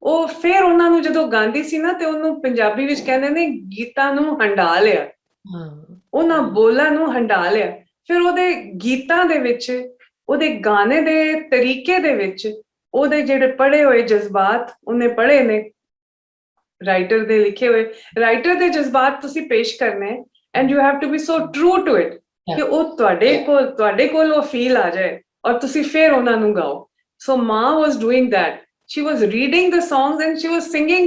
ਉਹ ਫਿਰ ਉਹਨਾਂ ਨੂੰ ਜਦੋਂ ਗਾਉਂਦੀ ਸੀ ਨਾ ਤੇ ਉਹਨੂੰ ਪੰਜਾਬੀ ਵਿੱਚ ਕਹਿੰਦੇ ਨੇ ਗੀਤਾਂ ਨੂੰ ਹੰਢਾ ਲਿਆ, ਉਹਨਾਂ ਬੋਲਾਂ ਨੂੰ ਹੰਢਾ ਲਿਆ। ਫਿਰ ਉਹਦੇ ਗੀਤਾਂ ਦੇ ਵਿੱਚ, ਉਹਦੇ ਗਾਣੇ ਦੇ ਤਰੀਕੇ ਦੇ ਵਿੱਚ, ਉਹਦੇ ਜਿਹੜੇ ਪੜ੍ਹੇ ਹੋਏ ਜਜ਼ਬਾਤ ਉਹਨੇ ਪੜ੍ਹੇ ਨੇ, ਰਾਈਟਰ ਦੇ ਲਿਖੇ ਹੋਏ, ਰਾਈਟਰ ਦੇ ਜਜ਼ਬਾਤ ਤੁਸੀਂ ਪੇਸ਼ ਕਰਨੇ and you have to be so true to it ਕਿ ਉਹ ਤੁਹਾਡੇ ਕੋਲ ਉਹ ਫੀਲ ਆ ਜਾਏ ਔਰ ਤੁਸੀਂ ਫਿਰ ਉਹਨਾਂ ਨੂੰ ਗਾਓ। ਸੋ ਮਾਂ was doing that, she was reading the songs and she was singing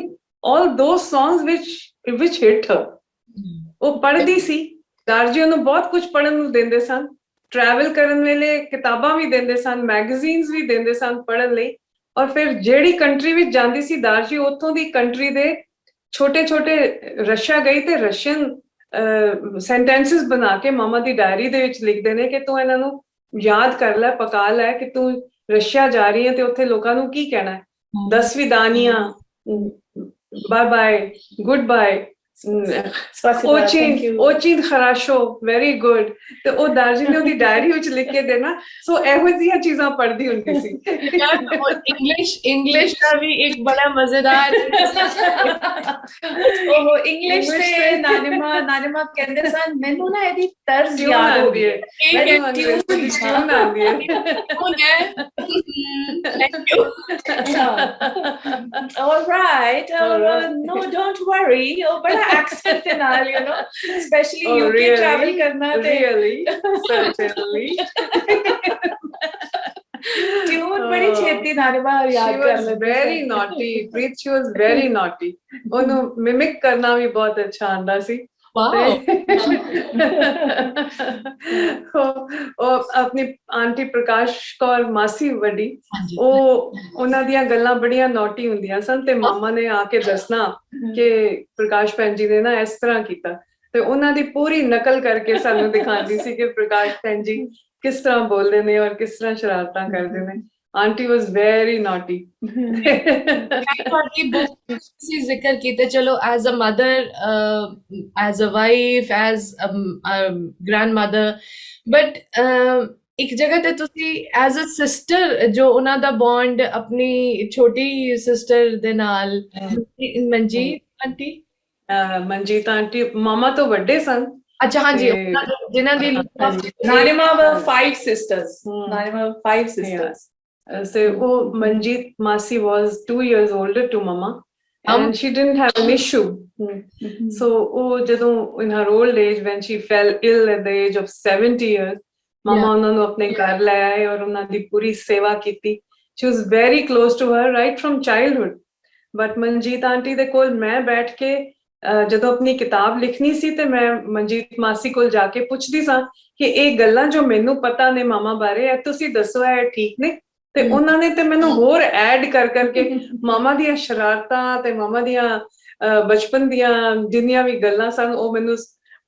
all those songs which hit her. ਉਹ ਪੜ੍ਹਦੀ ਸੀ, ਦਾਰਜੀ ਉਹਨੂੰ ਬਹੁਤ ਕੁਝ ਪੜ੍ਹਨ ਨੂੰ ਦਿੰਦੇ ਸਨ, ਟਰੈਵਲ ਕਰਨ ਵੇਲੇ ਕਿਤਾਬਾਂ ਵੀ ਦਿੰਦੇ ਸਨ, ਮੈਗਜ਼ੀਨਸ ਵੀ ਦਿੰਦੇ ਸਨ ਪੜ੍ਹਨ ਲਈ। ਔਰ ਫਿਰ ਜਿਹੜੀ ਕੰਟਰੀ ਵਿੱਚ ਜਾਂਦੀ ਸੀ ਦਾਰਜੀ, ਉੱਥੋਂ ਦੀ ਕੰਟਰੀ ਦੇ ਛੋਟੇ ਛੋਟੇ, ਰਸ਼ੀਆ ਗਈ ਤੇ ਰਸ਼ੀਅਨ ਸੈਂਟੈਂਸਸ ਬਣਾ ਕੇ ਮਾਮਾ ਦੀ ਡਾਇਰੀ ਦੇ ਵਿੱਚ ਲਿਖਦੇ ਨੇ ਕਿ ਤੂੰ ਇਹਨਾਂ ਨੂੰ ਯਾਦ ਕਰ ਲੈ, ਪਕਾ ਲੈ ਕਿ ਤੂੰ ਰਸ਼ੀਆ ਜਾ ਰਹੀ ਹੈ ਤੇ ਉੱਥੇ ਲੋਕਾਂ ਨੂੰ ਕੀ ਕਹਿਣਾ ਹੈ। До свидания, bye bye, goodbye, очень хорошо, very good। ਤੇ ਉਹ ਦਾਰਜੀ ਨੇ ਉਹਦੀ ਡਾਇਰੀ ਵਿੱਚ ਲਿਖ ਕੇ ਦੇਣਾ। ਸੋ ਇਹੋ ਜਿਹੀਆਂ ਚੀਜ਼ਾਂ ਪੜ੍ਹਦੀ ਹੁੰਦੀ ਸੀ। ਇੰਗਲਿਸ਼ ਦਾ ਵੀ ਇੱਕ ਬੜਾ ਮਜ਼ੇਦਾਰ ਉਹ ਇੰਗਲਿਸ਼ ਤੇ ਨਾਨਿਮਾ ਕਹਿੰਦੇ ਸਨ ਮੈਨੂੰ ਨਾ ਇਹਦੀ ਤਰਜ਼ ਯਾਦ ਹੋ ਗਈ ਹੈ। All right, no don't worry, ਉਹ ਬੜਾ ਐਕਸੈਂਟ ਦੇ ਨਾਲ, you know, especially UK travel ਕਰਨਾ ਤੇ certainly ट्यून बड़ी छेती नारिमा याद कर लेते। very naughty, Preet, she was very naughty। ਉਹਨੂੰ ਮਿਮਿਕ ਕਰਨਾ ਵੀ ਬਹੁਤ ਅੱਛਾ ਆਂਦਾ ਸੀ। ਉਹ ਆਪਣੀ ਆਂਟੀ ਪ੍ਰਕਾਸ਼ ਕੌਰ ਮਾਸੀ ਵੱਡੀ, ਉਹਨਾਂ ਦੀਆਂ ਗੱਲਾਂ ਬੜੀਆਂ ਨੋਟੀ ਹੁੰਦੀਆਂ ਸਨ ਤੇ ਮਾਮਾ ਨੇ ਆ ਕੇ ਦੱਸਣਾ ਕਿ ਪ੍ਰਕਾਸ਼ ਭੈਣ ਜੀ ਨੇ ਨਾ ਇਸ ਤਰ੍ਹਾਂ ਕੀਤਾ, ਤੇ ਉਹਨਾਂ ਦੀ ਪੂਰੀ ਨਕਲ ਕਰਕੇ ਸਾਨੂੰ ਦਿਖਾਉਂਦੀ ਸੀ ਕਿ ਪ੍ਰਕਾਸ਼ ਭੈਣ ਜੀ ਕਿਸ ਤਰ੍ਹਾਂ ਬੋਲਦੇ ਨੇ ਔਰ ਕਿਸ ਤਰ੍ਹਾਂ ਸ਼ਰਾਰਤਾਂ ਕਰਦੇ ਨੇ। Aunty was very naughty. ਤੁਹਾਡੀ ਬੁੱਕ ਤੁਸੀਂ ਜ਼ਿਕਰ ਕੀਤਾ, ਚਲੋ as a mother, as a wife, as grandmother, but ਇੱਕ ਜਗ੍ਹਾ ਤੇ ਤੁਸੀਂ ਐਜ਼ ਅ ਸਿਸਟਰ ਜੋ ਉਹਨਾਂ ਦਾ ਬੌਂਡ ਆਪਣੀ ਛੋਟੀ ਸਿਸਟਰ ਦੇ ਨਾਲ, ਮਨਜੀਤ ਆਂਟੀ, ਮਨਜੀਤ ਆਂਟੀ ਮਾਮਾ ਤੋਂ ਵੱਡੇ ਸਨ। ਅੱਛਾ ਹਾਂਜੀ, ਜਿਨ੍ਹਾਂ ਦੀ ਨਾਰਿਮਾ were 5 sisters, ਨਾਰਿਮਾ 5 sisters। So Manjeet Masi was 2 years older to Mama and she didn't have an issue. So ਜਦੋਂ in her old age when she fell ill at the age of 70 years, Mama ਉਹਨਾਂ ਨੂੰ ਆਪਣੇ ਘਰ ਲੈ ਆਏ ਔਰ ਉਹਨਾਂ ਦੀ ਪੂਰੀ ਸੇਵਾ ਕੀਤੀ। She was very close to her right from childhood। But Manjeet aunty ਦੇ ਕੋਲ ਮੈਂ ਬੈਠ ਕੇ ਜਦੋਂ ਆਪਣੀ ਕਿਤਾਬ ਲਿਖਣੀ ਸੀ ਤੇ ਮੈਂ ਮਨਜੀਤ ਮਾਸੀ ਕੋਲ ਜਾ ਕੇ ਪੁੱਛਦੀ ਸਾਂ ਕਿ ਇਹ ਗੱਲਾਂ ਜੋ ਮੈਨੂੰ ਪਤਾ ਨੇ ਮਾਮਾ ਬਾਰੇ, ਇਹ ਤੁਸੀਂ ਦੱਸੋ ਇਹ ਠੀਕ ਨੇ? ਤੇ ਉਹਨਾਂ ਨੇ ਤੇ ਮੈਨੂੰ ਹੋਰ ਐਡ ਕਰ ਕਰਕੇ ਮਾਮਾ ਦੀਆਂ ਸ਼ਰਾਰਤਾਂ ਤੇ ਮਾਮਾ ਦੀਆਂ ਬਚਪਨ ਦੀਆਂ ਜਿੰਨੀਆਂ ਵੀ ਗੱਲਾਂ ਸਨ ਉਹ ਮੈਨੂੰ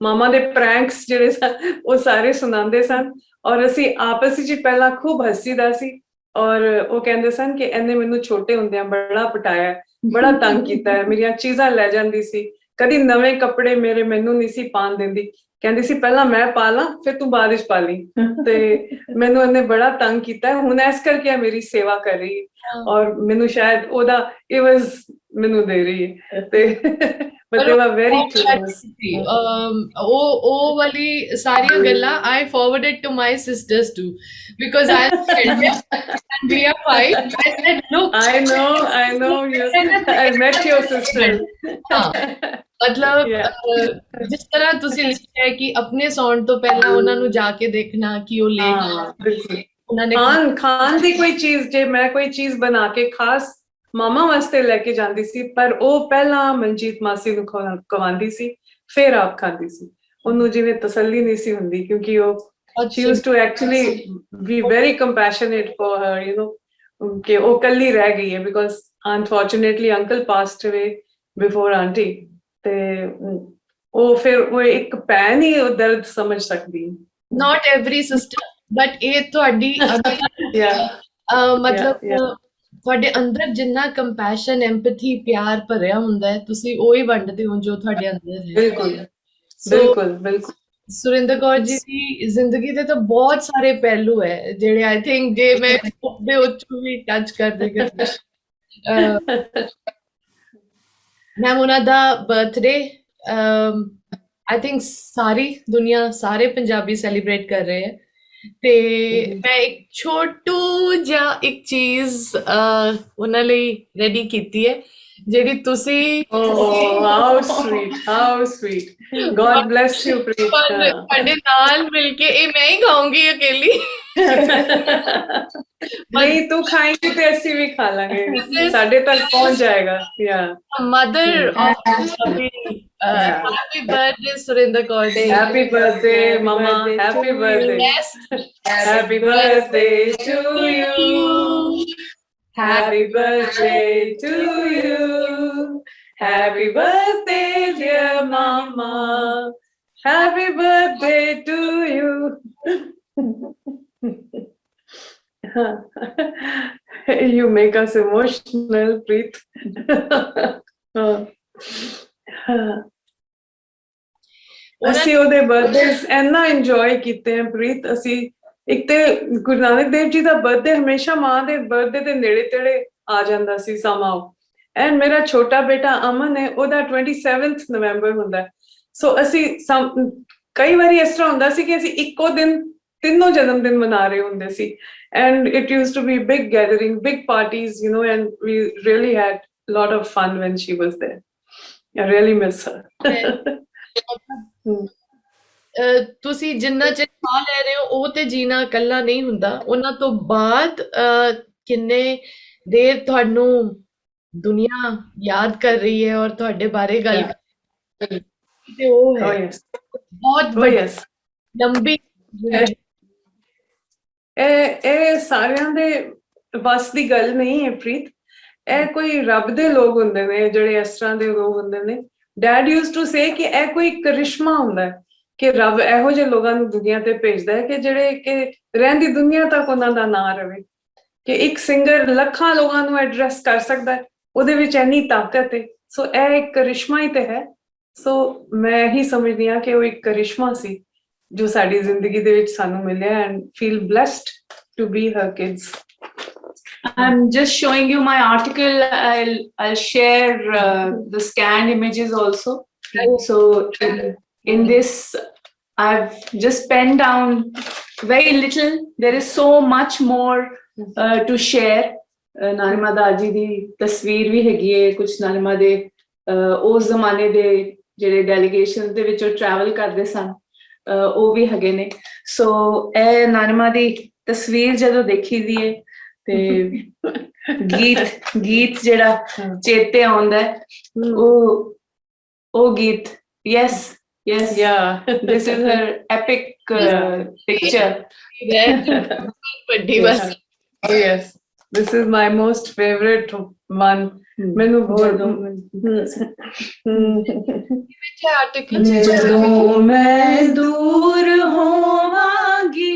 ਮਾਮਾ ਦੇ ਪ੍ਰੈਂਕਸ ਜਿਹੜੇ ਸਨ ਉਹ ਸਾਰੇ ਸੁਣਾਉਂਦੇ ਸਨ ਔਰ ਅਸੀਂ ਆਪਸ ਵਿੱਚ ਪਹਿਲਾਂ ਖੂਬ ਹੱਸੀਦਾ ਸੀ ਔਰ ਉਹ ਕਹਿੰਦੇ ਸਨ ਕਿ ਇਹਨੇ ਮੈਨੂੰ ਛੋਟੇ ਹੁੰਦਿਆਂ ਬੜਾ ਪਟਾਇਆ ਬੜਾ ਤੰਗ ਕੀਤਾ ਹੈ ਮੇਰੀਆਂ ਚੀਜ਼ਾਂ ਲੈ ਜਾਂਦੀ ਸੀ ਕਦੀ ਨਵੇਂ ਕੱਪੜੇ ਮੈਨੂੰ ਨਹੀਂ ਸੀ ਪਾਣ ਦਿੰਦੀ ਕਹਿੰਦੀ ਸੀ ਪਹਿਲਾਂ ਮੈਂ ਪਾ ਲਾਂ ਫਿਰ ਤੂੰ ਬਾਅਦ ਵਿੱਚ ਪਾ ਲਈ ਤੇ ਮੈਨੂੰ ਇਹਨੇ ਬੜਾ ਤੰਗ ਕੀਤਾ ਹੁਣ ਇਸ ਕਰਕੇ ਮੇਰੀ ਸੇਵਾ ਕਰ ਰਹੀ ਹੈ ਔਰ ਮੈਨੂੰ ਸ਼ਾਇਦ ਉਹਦਾ ਇਵਜ਼ ਮੈਨੂੰ ਦੇ ਰਹੀ ਹੈ ਤੇ but they were very close ਉਹ ਵਾਲੀ ਸਾਰੀਆਂ ਗੱਲਾਂ I forwarded to my sisters too because I and we are five I said look I know I met your sister ਮਤਲਬ ਜਿਸ ਤਰ੍ਹਾਂ ਤੁਸੀਂ ਲਿਖਿਆ ਕਿ ਆਪਣੇ ਸੌਣ ਤੋਂ ਪਹਿਲਾਂ ਉਹਨਾਂ ਨੂੰ ਜਾ ਕੇ ਦੇਖਣਾ ਕਿ ਉਹ ਲੈ ਉਹਨਾਂ ਨੇ ਖਾਣ ਦੀ ਕੋਈ ਚੀਜ਼ ਜੇ ਮੈਂ ਕੋਈ ਚੀਜ਼ ਬਣਾ ਕੇ ਖਾਸ ਮਾਮਾ ਵਾਸਤੇ ਲੈ ਕੇ ਜਾਂਦੀ ਸੀ ਪਰ ਉਹ ਪਹਿਲਾਂ ਮਨਜੀਤ ਮਾਸੀ ਨੂੰ ਖਵਾਉਂਦੀ ਸੀ ਫਿਰ ਆਪ ਖਾਂਦੀ ਸੀ ਉਹਨੂੰ ਜਿਵੇਂ ਤਸੱਲੀ ਨਹੀਂ ਸੀ ਹੁੰਦੀ ਕਿਉਂਕਿ ਉਹ she used to actually be very compassionate for her you know ਕਿ ਉਹ ਕੱਲੀ ਰਹਿ ਗਈ ਹੈ because unfortunately uncle passed away before auntie ਤੇ ਉਹ ਫਿਰ ਉਹ ਇੱਕ ਭੈਣ ਹੀ ਉਹ ਦਰਦ ਸਮਝ ਸਕਦੀ not every sister but ਇਹ ਤੁਹਾਡੀ ਮਤਲਬ ਤੁਹਾਡੇ ਅੰਦਰ ਜਿੰਨਾ ਕੰਪੈਸ਼ਨ ਐਮਪੈਥੀ ਪਿਆਰ ਭਰਿਆ ਹੁੰਦਾ ਹੈ ਤੁਸੀਂ ਉਹ ਹੀ ਵੰਡਦੇ ਹੋ ਜੋ ਤੁਹਾਡੇ ਅੰਦਰ ਹੈ ਬਿਲਕੁਲ ਸੁਰਿੰਦਰ ਕੌਰ ਜੀ ਦੀ ਜ਼ਿੰਦਗੀ ਦੇ ਤਾਂ ਬਹੁਤ ਸਾਰੇ ਪਹਿਲੂ ਹੈ ਜਿਹੜੇ ਆਈ ਥਿੰਕ ਜੇ ਮੈਂ ਉਹਦੇ ਉੱਚੋਂ ਵੀ ਟੱਚ ਕਰਦੇ ਮੈਮ ਉਹਨਾਂ ਦਾ ਬਰਥਡੇ ਆਈ ਥਿੰਕ ਸਾਰੀ ਦੁਨੀਆ ਸਾਰੇ ਪੰਜਾਬੀ ਸੈਲੀਬ੍ਰੇਟ ਕਰ ਰਹੇ ਹੈ ਤੇ ਮੈਂ ਇੱਕ ਛੋਟੂ ਜਿਹਾ ਇੱਕ ਚੀਜ਼ ਉਹਨਾਂ ਲਈ ਰੈਡੀ ਕੀਤੀ ਹੈ ਜਿਹੜੀ ਤੁਸੀਂ how sweet God bless you ਪ੍ਰੀਤ ਤੁਹਾਡੇ ਨਾਲ ਮਿਲ ਕੇ ਇਹ ਮੈਂ ਹੀ ਖਾਉਂਗੀ ਅਕੇਲੀ ਨਹੀਂ ਤੂੰ ਖਾਏਂਗੀ ਤੇ ਅਸੀਂ ਵੀ ਖਾ ਲਾਂਗੇ ਸਾਡੇ ਤੱਕ ਪਹੁੰਚ ਜਾਏਗਾ mother happy birthday Surinder Kaur ji happy birthday mama happy birthday happy birthday to you happy birthday to you happy birthday dear mama happy birthday to you you make us emotional Preet ਅਸੀਂ ਉਹਦੇ ਬਰਥਡੇਸ ਇੰਨਾ enjoy ਕੀਤੇ ਹਨ ਪ੍ਰੀਤ ਅਸੀਂ ਇੱਕ ਤੇ ਗੁਰੂ ਨਾਨਕ ਦੇਵ ਜੀ ਦਾ birthday ਹਮੇਸ਼ਾ ਮਾਂ ਦੇ ਬਰਥਡੇ ਦੇ ਨੇੜੇ ਤੇੜੇ ਆ ਜਾਂਦਾ ਸੀ ਸਮਾਂ ਐਂਡ ਮੇਰਾ ਛੋਟਾ ਬੇਟਾ ਅਮਨ ਹੈ ਉਹਦਾ 27th ਨਵੰਬਰ ਹੁੰਦਾ ਸੋ ਅਸੀਂ ਕਈ ਵਾਰੀ ਇਸ ਤਰ੍ਹਾਂ ਹੁੰਦਾ ਸੀ ਕਿ ਅਸੀਂ ਇੱਕੋ ਦਿਨ ਤਿੰਨੋਂ ਜਨਮ ਦਿਨ ਮਨਾ ਰਹੇ ਹੁੰਦੇ ਸੀ and it used to be big gathering big parties you know and we really had a lot of fun when she was there I really miss her ਤੁਸੀਂ ਜਿੰਨਾ ਚਿਰ ਸਾਹ ਲੈ ਰਹੇ ਹੋ ਉਹ ਤੇ ਜੀਣਾ ਇਕੱਲਾ ਨਹੀਂ ਹੁੰਦਾ ਉਹਨਾਂ ਤੋਂ ਬਾਅਦ ਕਿੰਨੇ ਦੇਰ ਤੁਹਾਨੂੰ ਦੁਨੀਆ ਯਾਦ ਕਰ ਰਹੀ ਹੈ ਔਰ ਤੁਹਾਡੇ ਬਾਰੇ ਗੱਲ ਕਰ ਰਹੀ ਹੈ ਤੇ ਉਹ ਹੈ ਬਹੁਤ ਵੱਡੀ ਲੰਬੀ ਇਹ ਸਾਰਿਆਂ ਦੇ ਬਸ ਦੀ ਗੱਲ ਨਹੀਂ ਹੈ ਪ੍ਰੀਤ ਇਹ ਕੋਈ ਰੱਬ ਦੇ ਲੋਕ ਹੁੰਦੇ ਨੇ ਜਿਹੜੇ ਇਸ ਤਰ੍ਹਾਂ ਦੇ ਲੋਕ ਹੁੰਦੇ ਨੇ ਡੈਡ ਯੂਜ਼ਡ ਟੂ ਸੇ ਕਿ ਇਹ ਕੋਈ ਕਰਿਸ਼ਮਾ ਹੁੰਦਾ ਕਿ ਰੱਬ ਇਹੋ ਜਿਹੇ ਲੋਕਾਂ ਨੂੰ ਦੁਨੀਆ ਤੇ ਭੇਜਦਾ ਹੈ ਕਿ ਜਿਹੜੇ ਕਿ ਰਹਿੰਦੀ ਦੁਨੀਆ ਤੱਕ ਉਹਨਾਂ ਦਾ ਨਾਂ ਰਵੇ ਕਿ ਇੱਕ ਸਿੰਗਰ ਲੱਖਾਂ ਲੋਕਾਂ ਨੂੰ ਐਡਰੈਸ ਕਰ ਸਕਦਾ ਉਹਦੇ ਵਿੱਚ ਇੰਨੀ ਤਾਕਤ ਹੈ ਸੋ ਇਹ ਇੱਕ ਕਰਿਸ਼ਮਾ ਹੀ ਤੇ ਹੈ ਸੋ ਮੈਂ ਹੀ ਸਮਝਦੀ ਹਾਂ ਕਿ ਉਹ ਇੱਕ ਕਰਿਸ਼ਮਾ ਸੀ ਜੋ ਸਾਡੀ ਜ਼ਿੰਦਗੀ ਦੇ ਵਿੱਚ ਸਾਨੂੰ ਮਿਲਿਆ and feel blessed to be her kids. I'm just showing you my article. I'll share the scanned images also. So in this, I've just penned down very little. There is so much more to share. ਨਾਨਿਮਾ ਦਾਦੀ ਦੀ ਤਸਵੀਰ ਵੀ ਹੈਗੀ ਹੈ ਕੁਝ ਨਾਨਿਮਾ ਦੇ ਉਸ ਜ਼ਮਾਨੇ ਦੇ ਜਿਹੜੇ ਡੈਲੀਗੇਸ਼ਨ ਦੇ ਵਿੱਚੋਂ ਟਰੈਵਲ ਕਰਦੇ ਸਨ ਉਹ ਵੀ ਹੈਗੇ ਨੇ ਸੋ ਇਹ ਨਾਨਿਮਾ ਦੀ ਤਸਵੀਰ ਜਦੋਂ ਦੇਖੀ ਦੀ ਹੈ ਤੇ ਗੀਤ ਜਿਹੜਾ ਚੇਤੇ ਆਉਂਦਾ ਉਹ ਗੀਤ yes this is her epic picture Oh yes This is my most favorite one. ਮੈਨੂੰ ਬਹੁਤ ਵਿੱਚ ਆਰਟੀਕਲ ਜਦੋਂ ਮੈਂ ਦੂਰ ਹੋਵਾਂਗੀ,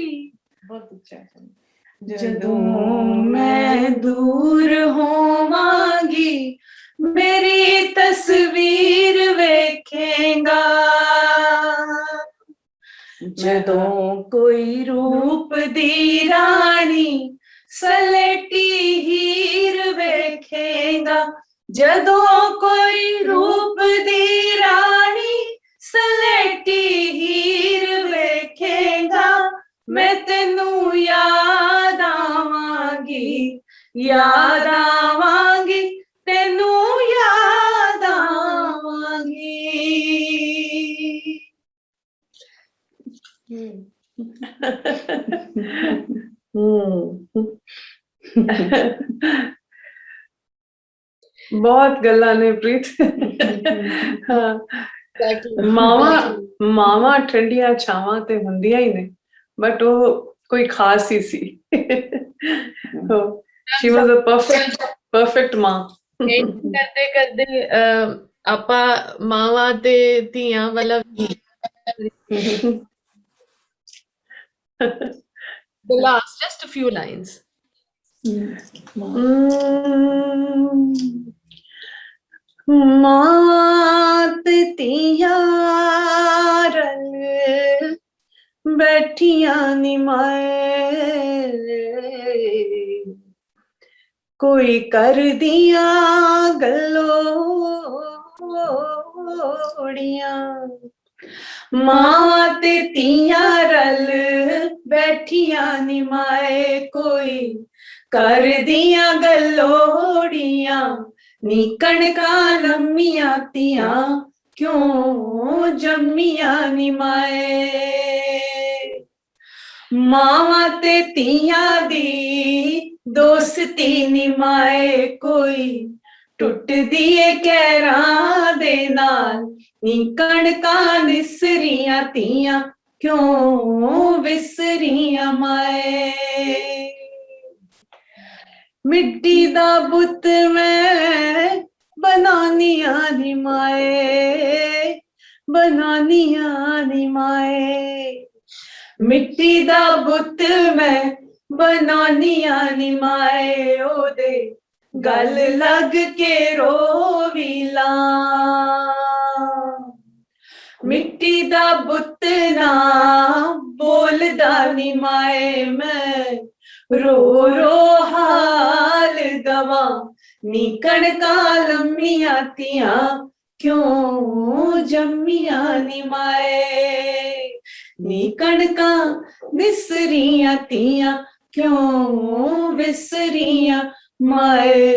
ਬਹੁਤ ਉੱਚਾ ਹੈ, ਜਦੋਂ ਮੈਂ ਦੂਰ ਹੋਵਾਂਗੀ ਮੇਰੀ ਤਸਵੀਰ ਵੇਖੇਗਾ, ਜਦੋਂ ਕੋਈ ਰੂਪ ਦੀ ਰਾਣੀ ਸਲੇਟੀ ਹੀਰ ਵੇਖੇਗਾ, ਜਦੋਂ ਕੋਈ ਰੂਪ ਦੀ ਰਾਣੀ ਸਲੇਟੀ ਹੀਰ ਵੇਖੇਗਾ, ਮੈਂ ਤੈਨੂੰ ਯਾਦ ਆਵਾਂਗੀ, ਯਾਦ ਆਵਾਂਗੀ, ਤੈਨੂੰ ਯਾਦ ਆਵਾਂਗੀ। ਬਹੁਤ ਗੱਲਾਂ ਨੇ ਪ੍ਰੀਤ। ਹਾਂ, ਮਾਵਾਂ ਠੰਡੀਆਂ ਛਾਵਾਂ ਤੇ ਹੁੰਦੀਆਂ ਹੀ ਨੇ, ਬਟ ਉਹ ਕੋਈ ਖਾਸ ਹੀ ਸੀ। ਸ਼ੀ ਵਾਸ ਅ ਪਰਫੈਕਟ ਮਾਂ। ਕਰਦੇ ਕਰਦੇ ਆਪਾਂ ਮਾਵਾਂ ਤੇ ਧੀਆਂ ਵਾਲਾ the last just a few lines. ਮਾਂ ਤੇ ਧੀਆਂ ਰਲ ਬੈਠੀਆਂ ਨੀ ਮਾਏ, ਕੋਈ ਕਰਦੀਆਂ ਗੱਲੋੜੀਆਂ, ਮਾਂ ਤੇ ਧੀਆਂ ਰਲ ਬੈਠੀਆਂ ਨੀ ਮਾਏ, ਕੋਈ ਕਰਦੀਆਂ ਗੱਲੋੜੀਆਂ, ਨੀ ਕਣਕਾਂ ਲੰਮੀਆਂ ਧੀਆਂ ਕਿਉਂ ਜੰਮੀਆਂ ਨੀ ਮਾਏ। ਮਾਵਾਂ ਤੇ ਧੀਆਂ ਦੀ ਦੋਸਤੀ ਨੀ ਮਾਏ, ਕੋਈ ਟੁੱਟਦੀ ਏ ਕਹਿਰਾਂ ਦੇ ਨਾਲ, ਨੀ ਕਣਕਾਂ ਨਿਸਰੀਆਂ ਧੀਆਂ ਕਿਉਂ ਵਿਸਰੀਆਂ ਮਾਏ। ਮਿੱਟੀ ਦਾ ਬੁੱਤ ਮੈਂ ਬਣਾਨੀਆਂ ਨੀ ਮਾਏ, ਬਣਾਨੀਆਂ ਨੀ ਮਾਏ, ਮਿੱਟੀ ਦਾ ਬੁੱਤ ਮੈਂ ਬਣਾਨੀਆਂ ਨੀ ਮਾਏ, ਉਹਦੇ ਗਲ ਲੱਗ ਕੇ ਰੋਵੀ ਲਾਂ, ਮਿੱਟੀ ਦਾ ਬੁੱਤ ਨਾ ਬੋਲਦਾ ਨੀ ਮਾਏ, ਮੈਂ ਰੋ ਰੋ ਹਾਲ ਦਵਾ, ਨੀ ਕਣਕਾਂ ਲੰਮੀਆਂ ਧੀਆਂ ਕਿਉਂ ਜੰਮੀਆਂ ਨੀ ਮਾਏ, ਨੀ ਕਣਕਾਂ ਵਿਸਰੀਆਂ ਧੀਆਂ ਕਿਉਂ ਵਿਸਰੀਆਂ ਮਾਏ।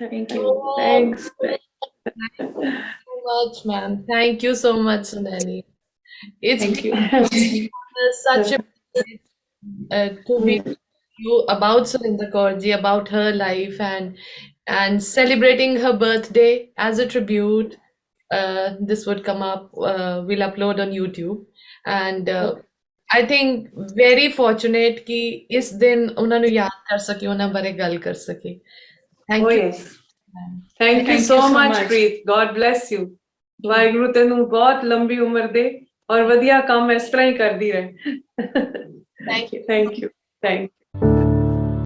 Thank you. Thanks. So much, ma'am. Thank you so much, Sunani. It's Thank you. such a to be you about Surinder Kaur ji, about her life and celebrating her birthday as a tribute. This would come up. We'll upload on YouTube, and I think very fortunate कि इस दिन उन्होंने याद कर सके, उन्हें बारे गल कर सके. Thank Oh you. yes. Thank you so much, Preet. God bless you. Waheguru ਤੈਨੂੰ ਬਹੁਤ ਲੰਬੀ ਉਮਰ ਦੇ ਔਰ ਵਧੀਆ ਕੰਮ ਇਸ ਤਰ੍ਹਾਂ ਹੀ ਕਰਦੀ ਰਹੇ। Thank you. Thank you. Thank you.